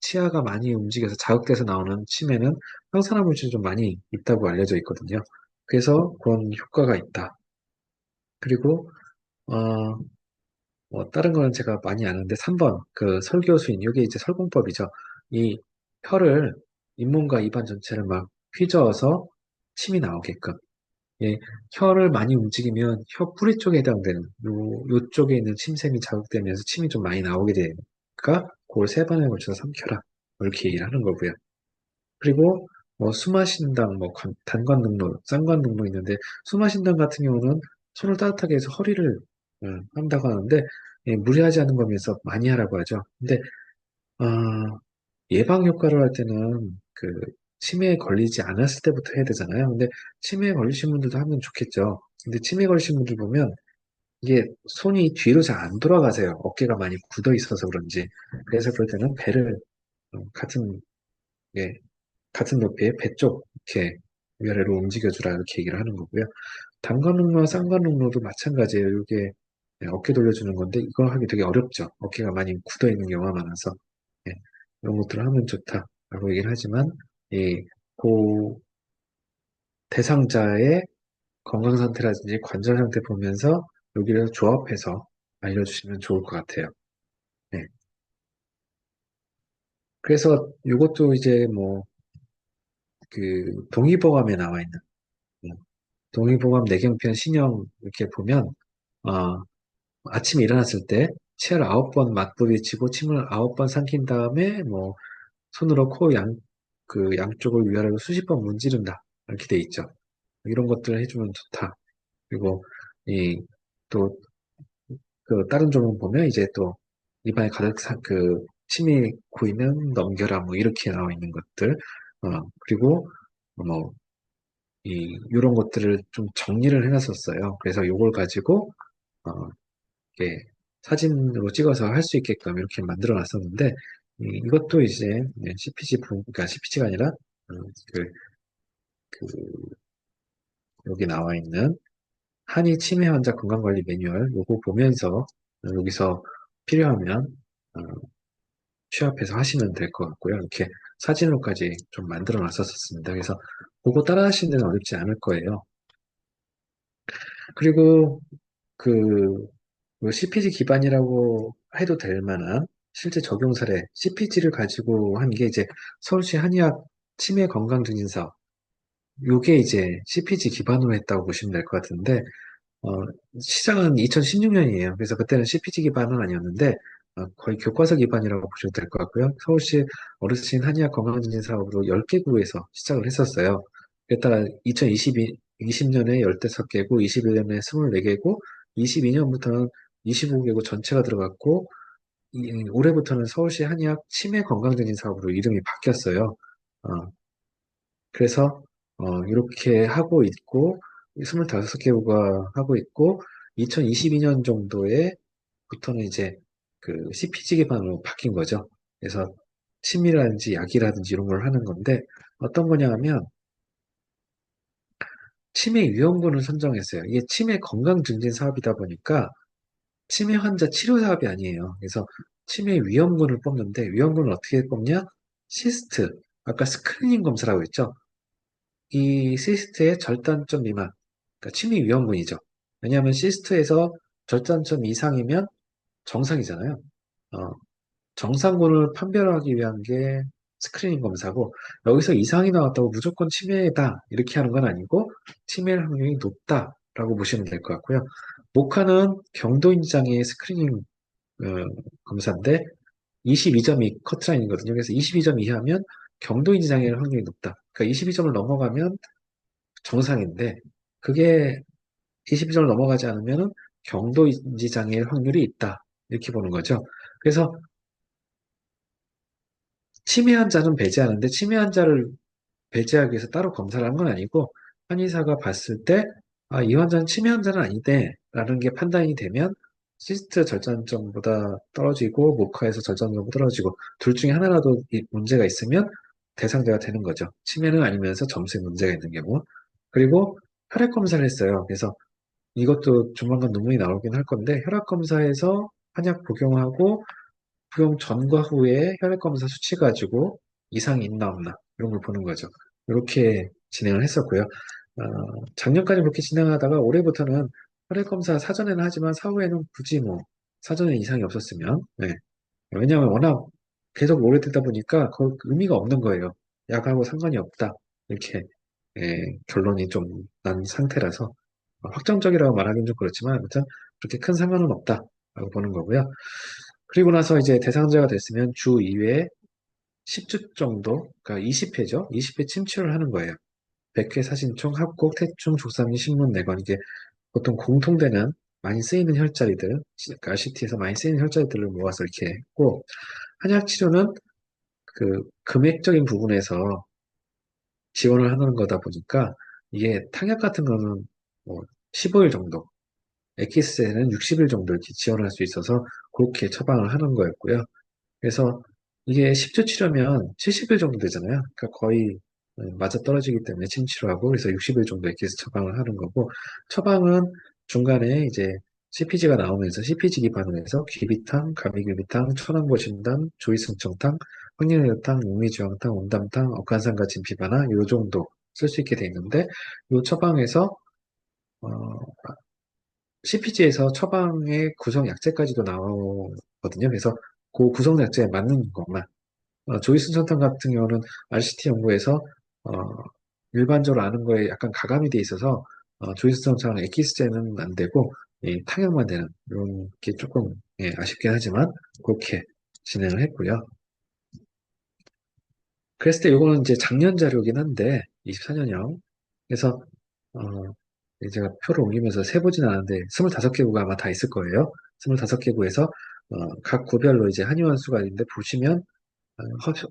A: 치아가 많이 움직여서 자극돼서 나오는 침에는 항산화 물질이 좀 많이 있다고 알려져 있거든요. 그래서 그런 효과가 있다. 그리고, 어, 뭐 다른 거는 제가 많이 아는데 3번 그 설교수인 이게 이제 설공법이죠. 이 혀를 잇몸과 입안 전체를 막 휘저어서 침이 나오게끔 예, 혀를 많이 움직이면 혀 뿌리 쪽에 해당되는 요쪽에 있는 침샘이 자극되면서 침이 좀 많이 나오게 되니까 그걸 세 번에 걸쳐서 삼켜라 뭐 이렇게 얘기를 하는 거고요. 그리고 뭐 수마신당, 뭐 단관능로, 쌍관능로 있는데 수마신당 같은 경우는 손을 따뜻하게 해서 허리를 한다고 하는데 예, 무리하지 않은 범위에서 많이 하라고 하죠. 근데 아, 예방 효과를 할 때는 그 치매에 걸리지 않았을 때부터 해야 되잖아요. 근데 치매에 걸리신 분들도 하면 좋겠죠. 근데 치매에 걸리신 분들 보면 이게 손이 뒤로 잘 안 돌아가세요. 어깨가 많이 굳어 있어서 그런지. 그래서 그럴 때는 배를 같은 예, 같은 높이의 배 쪽 이렇게 위아래로 움직여주라 이렇게 얘기를 하는 거고요. 단관능로와 쌍관능로도 마찬가지예요. 이게 어깨 돌려주는 건데 이거 하기 되게 어렵죠. 어깨가 많이 굳어 있는 경우가 많아서 예, 이런 것들을 하면 좋다라고 얘기를 하지만 그 대상자의 건강 상태라든지 관절 상태 보면서 여기를 조합해서 알려주시면 좋을 것 같아요. 네. 그래서 이것도 이제 뭐 그 동의보감에 나와 있는 동의보감 내경편 신형 이렇게 보면 어, 아침에 일어났을 때 치아를 9번 맞부비치고 침을 9번 삼킨 다음에 뭐 손으로 그 양쪽을 위아래로 수십 번 문지른다 이렇게 돼 있죠. 이런 것들을 해주면 좋다. 그리고 이 또 그 다른 조문 보면 이제 또 입안에 가득 그 침이 고이면 넘겨라 뭐 이렇게 나와 있는 것들 그리고 뭐 이런 것들을 좀 정리를 해놨었어요. 그래서 요걸 가지고 어, 이렇게 사진으로 찍어서 할 수 있게끔 이렇게 만들어 놨었는데, 이것도 이제 CPG, 그러니까 CPG가 아니라, 그, 그, 여기 나와 있는 한의 치매 환자 건강관리 매뉴얼, 요거 보면서 여기서 필요하면 어, 취합해서 하시면 될 것 같고요. 이렇게 사진으로까지 좀 만들어 놨었습니다. 그래서 그거 따라 하시는 데는 어렵지 않을 거예요. 그리고 그 CPG 기반이라고 해도 될 만한 실제 적용 사례, CPG를 가지고 한 게 이제 서울시 한의학 치매 건강 증진 사업. 요게 이제 CPG 기반으로 했다고 보시면 될 것 같은데, 어, 시작은 2016년이에요. 그래서 그때는 CPG 기반은 아니었는데, 거의 교과서 기반이라고 보셔도 될 것 같고요. 서울시 어르신 한의학 건강 증진 사업으로 10개 구에서 시작을 했었어요. 그랬다가 2020년에 15개구, 21년에 24개구, 22년부터는 25개구 전체가 들어갔고, 올해부터는 서울시 한의학 치매 건강증진 사업으로 이름이 바뀌었어요. 어, 그래서 이렇게 하고 있고 25개구가 하고 있고 2022년 정도에 부터는 이제 그 CPG 기반으로 바뀐 거죠. 그래서 침이라든지 약이라든지 이런 걸 하는 건데 어떤 거냐 하면 치매 위험군을 선정했어요. 이게 치매 건강 증진 사업이다 보니까 치매 환자 치료 사업이 아니에요. 그래서 치매 위험군을 뽑는데 위험군을 어떻게 뽑냐? 시스트. 아까 스크리닝 검사라고 했죠. 이 시스트의 절단점 미만. 그러니까 치매 위험군이죠. 왜냐하면 시스트에서 절단점 이상이면 정상이잖아요. 어, 정상군을 판별하기 위한 게 스크리닝 검사고 여기서 이상이 나왔다고 무조건 치매다 이렇게 하는 건 아니고 치매 확률이 높다라고 보시면 될 것 같고요. 모카는 경도인지장애 스크리닝 검사인데 22점이 커트라인이거든요. 그래서 22점 이하면 경도인지 장애의 확률이 높다. 그러니까 22점을 넘어가면 정상인데 그게 22점을 넘어가지 않으면 경도인지 장애의 확률이 있다. 이렇게 보는 거죠. 그래서 치매 환자는 배제하는데 치매 환자를 배제하기 위해서 따로 검사를 한 건 아니고 한의사가 봤을 때, 아, 이 환자는 치매 환자는 아니대, 라는 게 판단이 되면, 시스트 절단점보다 떨어지고, 목화에서 절단점보다 떨어지고, 둘 중에 하나라도 문제가 있으면 대상자가 되는 거죠. 치매는 아니면서 점수에 문제가 있는 경우. 그리고 혈액 검사를 했어요. 그래서 이것도 조만간 논문이 나오긴 할 건데, 혈액 검사에서 한약 복용하고, 복용 전과 후에 혈액 검사 수치 가지고 이상이 있나 없나, 이런 걸 보는 거죠. 이렇게 진행을 했었고요. 작년까지 그렇게 진행하다가 올해부터는 혈액검사 사전에는 하지만 사후에는 굳이 뭐 사전에 이상이 없었으면 네. 왜냐하면 워낙 계속 오래되다 보니까 그 의미가 없는 거예요. 약하고 상관이 없다 이렇게 결론이 좀 난 상태라서 확정적이라고 말하기는 좀 그렇지만 아무튼 그렇게 큰 상관은 없다라고 보는 거고요. 그리고 나서 이제 대상자가 됐으면 주 2회 10주 정도, 그러니까 20회죠. 20회 침치료를 하는 거예요. 백회 사신총, 합곡, 태충, 족삼리, 신문, 내관 이게 보통 공통되는 많이 쓰이는 혈자리들, 그러니까 RCT에서 많이 쓰이는 혈자리들을 모아서 이렇게 했고 한약 치료는 그 금액적인 부분에서 지원을 하는 거다 보니까 이게 탕약 같은 거는 뭐 15일 정도, 엑기스제는 60일 정도 이렇게 지원할 수 있어서 그렇게 처방을 하는 거였고요. 그래서 이게 10주 치료면 70일 정도 되잖아요. 그러니까 거의 맞아떨어지기 때문에 침치료하고 그래서 60일 정도 엑기스 처방을 하는 거고 처방은 중간에 이제 CPG가 나오면서 CPG 기반으로 해서 귀비탕, 가미귀비탕, 천황보신당, 조이승청탕, 황리단탕, 용미주황탕, 온담탕, 억간상과 진피바나 요 정도 쓸 수 있게 돼 있는데 요 처방에서 CPG에서 처방의 구성 약제까지도 나오거든요. 그래서 그 구성 약제에 맞는 것만 조이슨 선탕 같은 경우는 RCT 연구에서 어, 일반적으로 아는 거에 약간 가감이 돼 있어서 조이슨 선탕은 엑기스제는 안 되고 탕약만 되는 이런 게 조금 아쉽긴 하지만 그렇게 진행을 했고요. 그랬을 때 이거는 이제 작년 자료긴 한데 24년형 그래서 어, 제가 표를 옮기면서 세보진 않았는데 25개구가 아마 다 있을 거예요. 25개구에서 각 구별로 이제 한의원 수가 있는데 보시면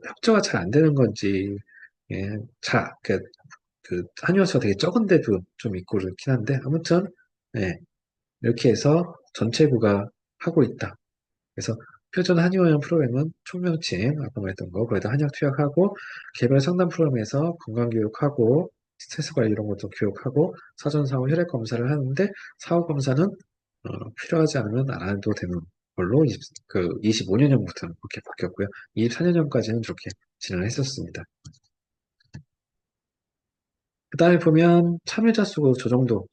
A: 협조가 잘 안 되는 건지 예, 그 한의원 수가 되게 적은데도 좀 있고 그렇긴 한데 아무튼 예, 이렇게 해서 전체구가 하고 있다. 그래서 표준 한의원형 프로그램은 총명칭 아까 말했던 거 거기다 한약 투약하고 개별 상담 프로그램에서 건강교육하고 스트레스 관리 이런 것도 교육하고 사전 사후 혈액 검사를 하는데 사후 검사는 필요하지 않으면 안 해도 되는 걸로 25년형부터는 그렇게 바뀌었고요. 24년형까지는 그렇게 진행을 했었습니다. 그 다음에 보면 참여자 수 저 정도.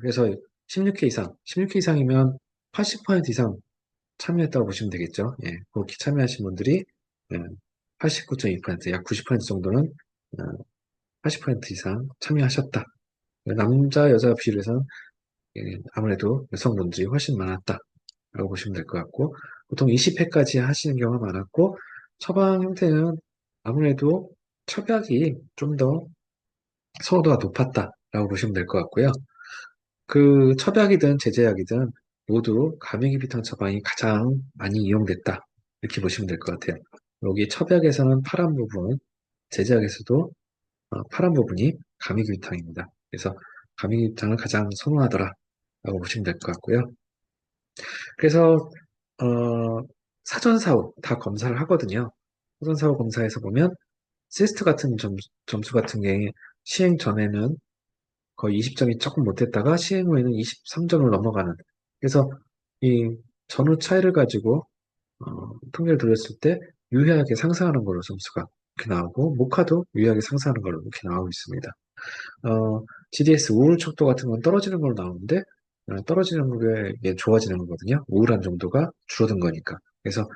A: 그래서 16회 이상, 16회 이상이면 80% 이상 참여했다고 보시면 되겠죠. 예, 그렇게 참여하신 분들이 89.2%, 약 90% 정도는 80% 이상 참여하셨다. 남자, 여자 비율에서는 아무래도 여성분들이 훨씬 많았다라고 보시면 될 것 같고, 보통 20회까지 하시는 경우가 많았고, 처방 형태는 아무래도 첩약이 좀 더 선호도가 높았다라고 보시면 될 것 같고요. 그 첩약이든 제제약이든 모두 가미기피탕 처방이 가장 많이 이용됐다. 이렇게 보시면 될 것 같아요. 여기 첩약에서는 파란 부분, 제제약에서도 파란 부분이 가미기피탕입니다. 그래서 가미기피탕을 가장 선호하더라. 라고 보시면 될 것 같고요. 그래서 사전사후 다 검사를 하거든요. 사전사후 검사에서 보면 시스트 같은 점수 같은 게 시행 전에는 거의 20점이 조금 못했다가 시행 후에는 23점을 넘어가는. 그래서 이 전후 차이를 가지고 통계를 돌렸을 때 유의하게 상승하는 걸로 점수가 이렇게 나오고 목화도 유의하게 상승하는 걸로 이렇게 나오고 있습니다. GDS 우울 척도 같은 건 떨어지는 걸로 나오는데 떨어지는 게 이게 좋아지는 거거든요. 우울한 정도가 줄어든 거니까. 그래서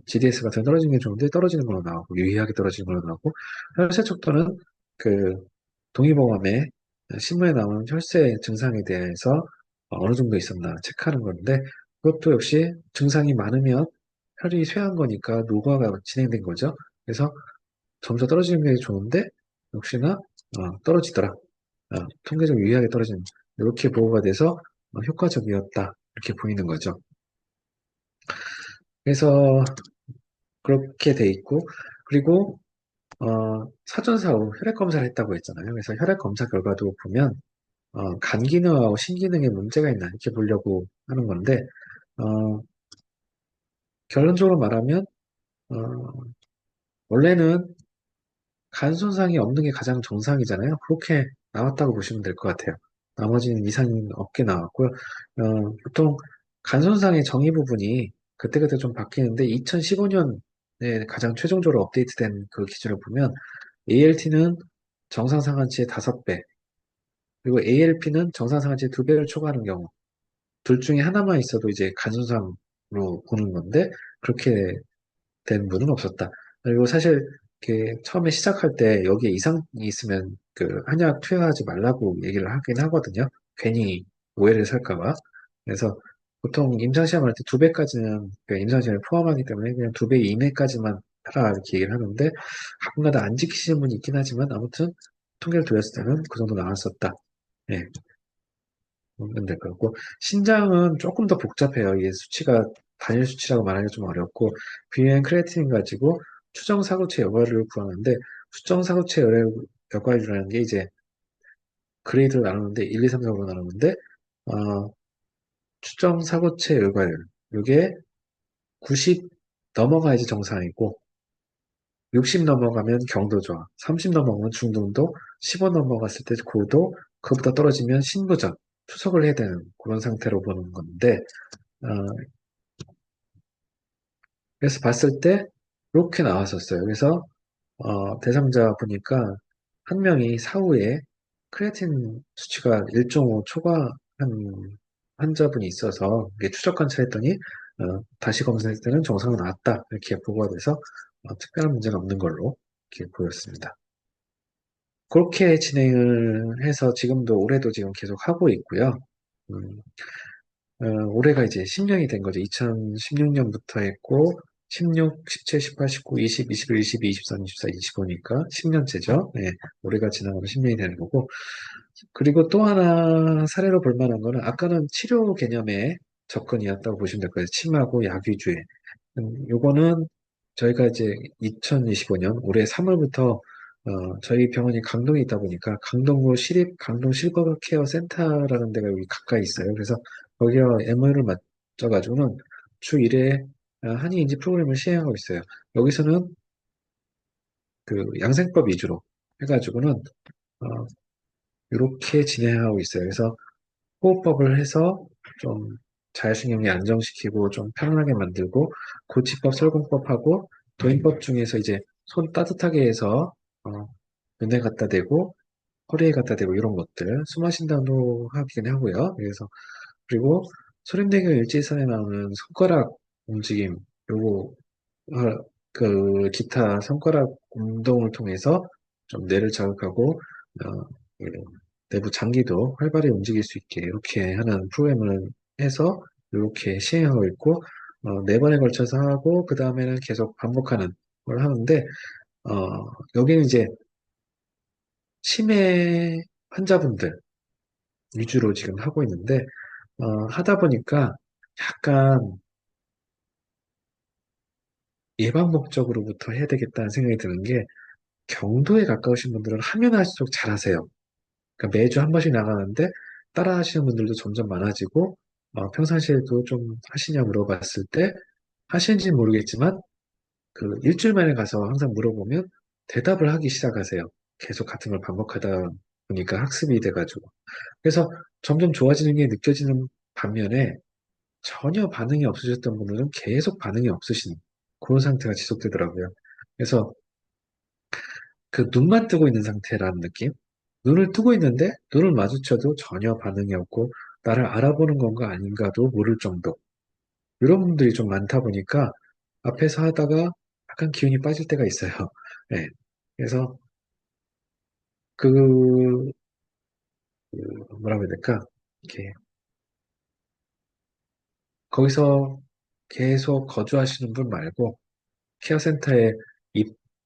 A: GDS 같은 건 떨어지는 게 좋은데 떨어지는 걸로 나오고 유의하게 떨어지는 걸로 나오고 혈세 척도는 그 동의보감에 신문에 나오는 혈세 증상에 대해서 어느 정도 있었나 체크하는 건데 그것도 역시 증상이 많으면 혈이 쇠한 거니까 노화가 진행된 거죠. 그래서 점수 떨어지는 게 좋은데 역시나 떨어지더라. 통계적 유의하게 떨어지는 이렇게 보고가 돼서 효과적이었다 이렇게 보이는 거죠. 그래서 그렇게 돼 있고 그리고 사전사 후 혈액 검사를 했다고 했잖아요. 그래서 혈액 검사 결과도 보면 간 기능하고 신기능에 문제가 있나 이렇게 보려고 하는 건데 어, 결론적으로 말하면 어, 원래는 간 손상이 없는 게 가장 정상이잖아요. 그렇게 나왔다고 보시면 될 것 같아요. 나머지는 이상이 없게 나왔고요. 보통 간 손상의 정의 부분이 그때그때 좀 바뀌는데 2015년에 가장 최종적으로 업데이트된 그 기준을 보면 ALT는 정상 상한치의 5배, 그리고 ALP는 정상 상한치의 2배를 초과하는 경우, 둘 중에 하나만 있어도 이제 간 손상으로 보는 건데 그렇게 된 분은 없었다. 그리고 사실 이렇게 처음에 시작할 때 여기에 이상이 있으면 그 한약 투여하지 말라고 얘기를 하긴 하거든요. 괜히 오해를 살까 봐. 그래서 보통 임상시험 할 때 2배까지는 그 임상시험에 포함하기 때문에 그냥 2배 이내까지만 하라 이렇게 얘기를 하는데 가끔가다 안 지키시는 분이 있긴 하지만 아무튼 통계를 돌렸을 때는 그 정도 나왔었다. 예, 보면 될 것 같고 신장은 조금 더 복잡해요. 이게 수치가 단일 수치라고 말하기가 좀 어렵고 비행 크레아틴인 가지고 추정 사고체 여과율을 구하는데 추정 사고체 여과율이라는 게 이제 그레이드로 나누는데 1, 2, 3, 4로 나누는데 어, 추정 사고체 여과율 이게 90 넘어가야지 정상이고 60 넘어가면 경도 좋아, 30 넘어가면 중등도, 15 넘어갔을 때 고도, 그보다 떨어지면 신부전, 투석을 해야 되는 그런 상태로 보는 건데 어, 그래서 봤을 때 이렇게 나왔었어요. 그래서 대상자 보니까 한 명이 사후에 크레아틴 수치가 1.5 초과한 환자분이 있어서 이게 추적 관찰했더니 다시 검사했을 때는 정상은 나왔다 이렇게 보고가 돼서 특별한 문제는 없는 걸로 이렇게 보였습니다. 그렇게 진행을 해서 지금도 올해도 지금 계속 하고 있고요. 음, 올해가 이제 10년이 된 거죠. 2016년부터 했고, 16, 17, 18, 19, 20, 21, 22, 23, 24, 25니까 10년째죠. 네, 올해가 지나가면 10년이 되는 거고. 그리고 또 하나 사례로 볼 만한 거는 아까는 치료 개념의 접근이었다고 보시면 될 거예요. 침하고 약 위주의. 요거는 저희가 이제 2025년 올해 3월부터 저희 병원이 강동에 있다 보니까 강동구 시립 강동 실버가 케어 센터라는 데가 여기 가까이 있어요. 그래서 거기와 MOU를 맞춰가지고는 주 1회 한의인지 프로그램을 시행하고 있어요. 여기서는 그 양생법 위주로 해가지고는 이렇게 진행하고 있어요. 그래서 호흡법을 해서 좀 자율신경계 안정시키고 좀 편안하게 만들고 고치법, 설공법하고 도인법 중에서 이제 손 따뜻하게 해서 눈에 갖다 대고 허리에 갖다 대고 이런 것들 숨 마신다도 하긴 하고요. 그래서 그리고 소림대교 일지선에 나오는 손가락 움직임 요거 기타 손가락 운동을 통해서 좀 뇌를 자극하고 그 내부 장기도 활발히 움직일 수 있게 이렇게 하는 프로그램을 해서 이렇게 시행하고 있고 4번에 걸쳐서 하고 그 다음에는 계속 반복하는 걸 하는데 여기는 이제 치매 환자분들 위주로 지금 하고 있는데 하다 보니까 약간 예방 목적으로부터 해야 되겠다는 생각이 드는 게 경도에 가까우신 분들은 하면 할수록 잘하세요. 그러니까 매주 한 번씩 나가는데 따라 하시는 분들도 점점 많아지고 평상시에도 좀 하시냐 물어봤을 때 하시는지는 모르겠지만 그 일주일 만에 가서 항상 물어보면 대답을 하기 시작하세요. 계속 같은 걸 반복하다 보니까 학습이 돼가지고. 그래서 점점 좋아지는 게 느껴지는 반면에 전혀 반응이 없으셨던 분들은 계속 반응이 없으신 그런 상태가 지속되더라고요. 그래서 그 눈만 뜨고 있는 상태라는 느낌? 눈을 뜨고 있는데 눈을 마주쳐도 전혀 반응이 없고 나를 알아보는 건가 아닌가도 모를 정도. 이런 분들이 좀 많다 보니까 앞에서 하다가 약간 기운이 빠질 때가 있어요. 네. 그래서 그, 뭐라고 해야 될까? 이렇게 거기서 계속 거주하시는 분 말고 케어센터에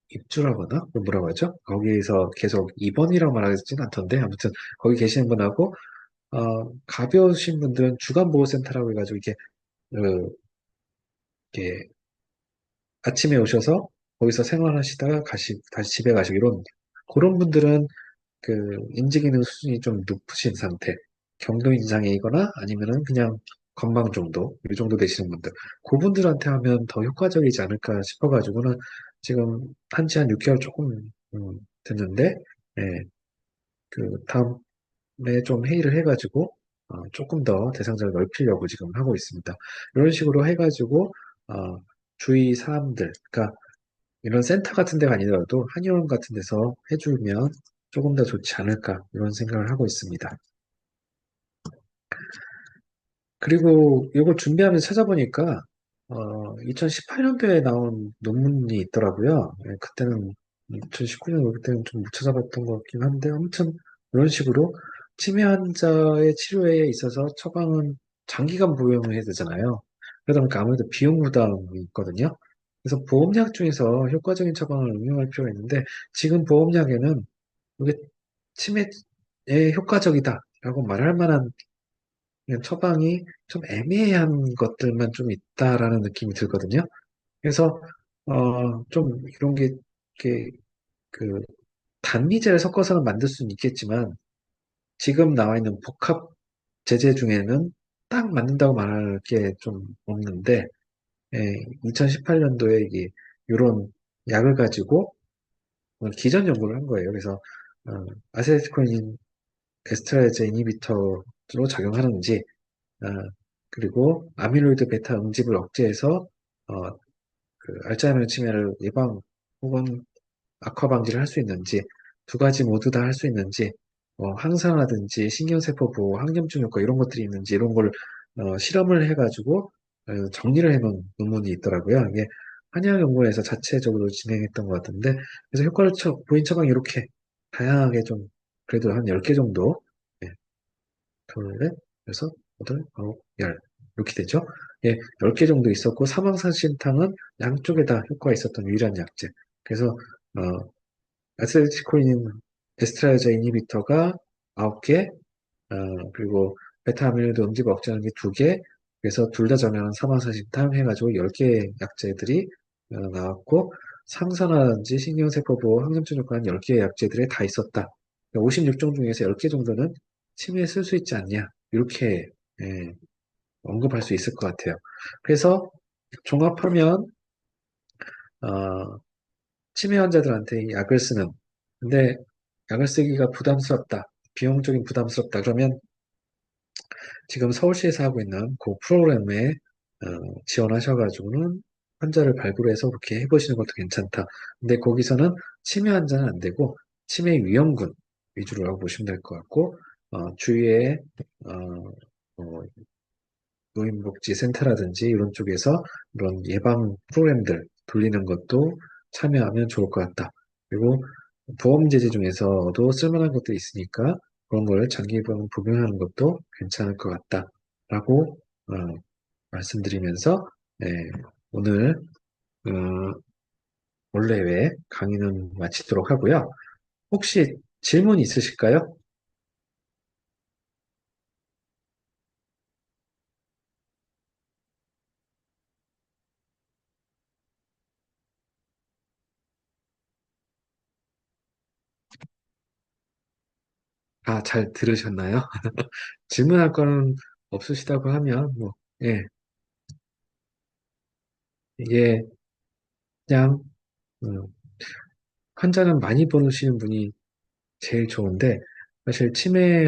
A: 입주라거나 뭐라고 하죠? 거기에서 계속 입원이라고 말하지는 않던데 아무튼 거기 계시는 분하고 가벼우신 분들은 주간보호센터라고 해가지고 이렇게 아침에 오셔서 거기서 생활하시다가 다시 집에 가시고 이런 그런 분들은 그 인지기능 수준이 좀 높으신 상태, 경도 인상이거나 아니면은 그냥 건망 정도, 이 정도 되시는 분들, 그분들한테 하면 더 효과적이지 않을까 싶어가지고는 지금 한지 한 6개월 조금 됐는데, 예, 그 다음에 좀 회의를 해가지고 조금 더 대상자를 넓히려고 지금 하고 있습니다. 이런 식으로 해가지고 어, 주위 사람들, 그러니까 이런 센터 같은 데가 아니더라도 한의원 같은 데서 해주면 조금 더 좋지 않을까 이런 생각을 하고 있습니다. 그리고 이거 준비하면서 찾아보니까 2018년도에 나온 논문이 있더라고요. 예, 그때는 2019년 그때는 좀 못 찾아봤던 것 같긴 한데 아무튼 이런 식으로 치매 환자의 치료에 있어서 처방은 장기간 복용을 해야 되잖아요. 그러다 보니까 아무래도 비용 부담이 있거든요. 그래서 보험약 중에서 효과적인 처방을 응용할 필요가 있는데 지금 보험약에는 이게 치매에 효과적이다라고 말할 만한 그냥 처방이 좀 애매한 것들만 좀 있다라는 느낌이 들거든요. 그래서 좀 이런 게 이렇게 그 단미제를 섞어서는 만들 수는 있겠지만 지금 나와 있는 복합 제제 중에는 딱 맞는다고 말할 게 좀 없는데 2018년도에 이게 이런 약을 가지고 기전 연구를 한 거예요. 그래서 아세틸콜린 에스트라제 이니비터로 작용하는지 아, 그리고 아밀로이드 베타 응집을 억제해서 어, 그 알츠하이머 치매를 예방 혹은 악화 방지를 할 수 있는지 두 가지 모두 다 할 수 있는지 항산화든지 신경세포 보호, 항염증 효과 이런 것들이 있는지 이런 걸 실험을 해가지고 정리를 해놓은 논문이 있더라고요. 이게 한의학연구원에서 자체적으로 진행했던 것 같은데 그래서 효과를 보인 처방이 이렇게 다양하게 좀 그래도 한 10개 정도 예, 둘, 넷, 여섯, 여덟, 아홉, 열. 이렇게 되죠? 예, 10개 정도 있었고, 사망사신탕은 양쪽에 다 효과가 있었던 유일한 약제. 그래서, 아세틸콜린 에스트라제 이니비터가 9개, 그리고 베타 아밀로이드 응집 억제하는 게 2개, 그래서 둘 다 전해하는 사망사신탕 해가지고 10개 약제들이 나왔고, 상산화든지 신경세포 보호, 항염증 효과는 10개의 약제들에 다 있었다. 56종 중에서 10개 정도는 치매에 쓸 수 있지 않냐. 이렇게 예, 언급할 수 있을 것 같아요. 그래서 종합하면 어, 치매 환자들한테 이 약을 쓰는 근데 약을 쓰기가 부담스럽다. 비용적인 부담스럽다. 그러면 지금 서울시에서 하고 있는 그 프로그램에 지원하셔가지고는 환자를 발굴해서 그렇게 해보시는 것도 괜찮다. 근데 거기서는 치매 환자는 안 되고 치매 위험군 위주로 하고 보시면 될 것 같고 주위에 어, 어, 노인복지센터라든지 이런 쪽에서 이런 예방 프로그램들 돌리는 것도 참여하면 좋을 것 같다. 그리고 보험 제도 중에서도 쓸만한 것도 있으니까 그런 걸 장기 보험 복용하는 것도 괜찮을 것 같다라고 말씀드리면서 네, 오늘 어, 원래회 강의는 마치도록 하고요. 혹시 질문 있으실까요? 아, 잘 들으셨나요? 질문할 거는 없으시다고 하면 뭐 예, 이게 그냥 음, 환자는 많이 보시는 분이 제일 좋은데 사실 치매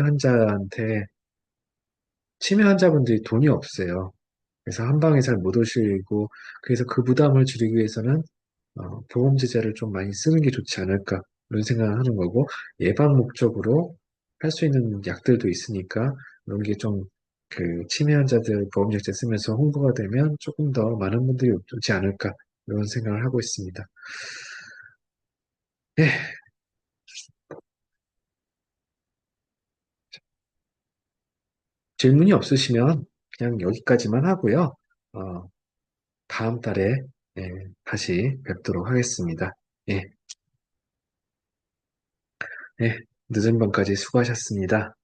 A: 환자분들이 돈이 없어요. 그래서 한 방에 잘 못 오시고 그래서 그 부담을 줄이기 위해서는 보험 제자를 좀 많이 쓰는 게 좋지 않을까 이런 생각을 하는 거고 예방 목적으로 할 수 있는 약들도 있으니까 이런 게 좀 그 치매 환자들 보험약제 쓰면서 홍보가 되면 조금 더 많은 분들이 오지 않을까 이런 생각을 하고 있습니다. 네, 질문이 없으시면 그냥 여기까지만 하고요. 어, 다음 달에 예, 다시 뵙도록 하겠습니다. 예, 예, 늦은 밤까지 수고하셨습니다.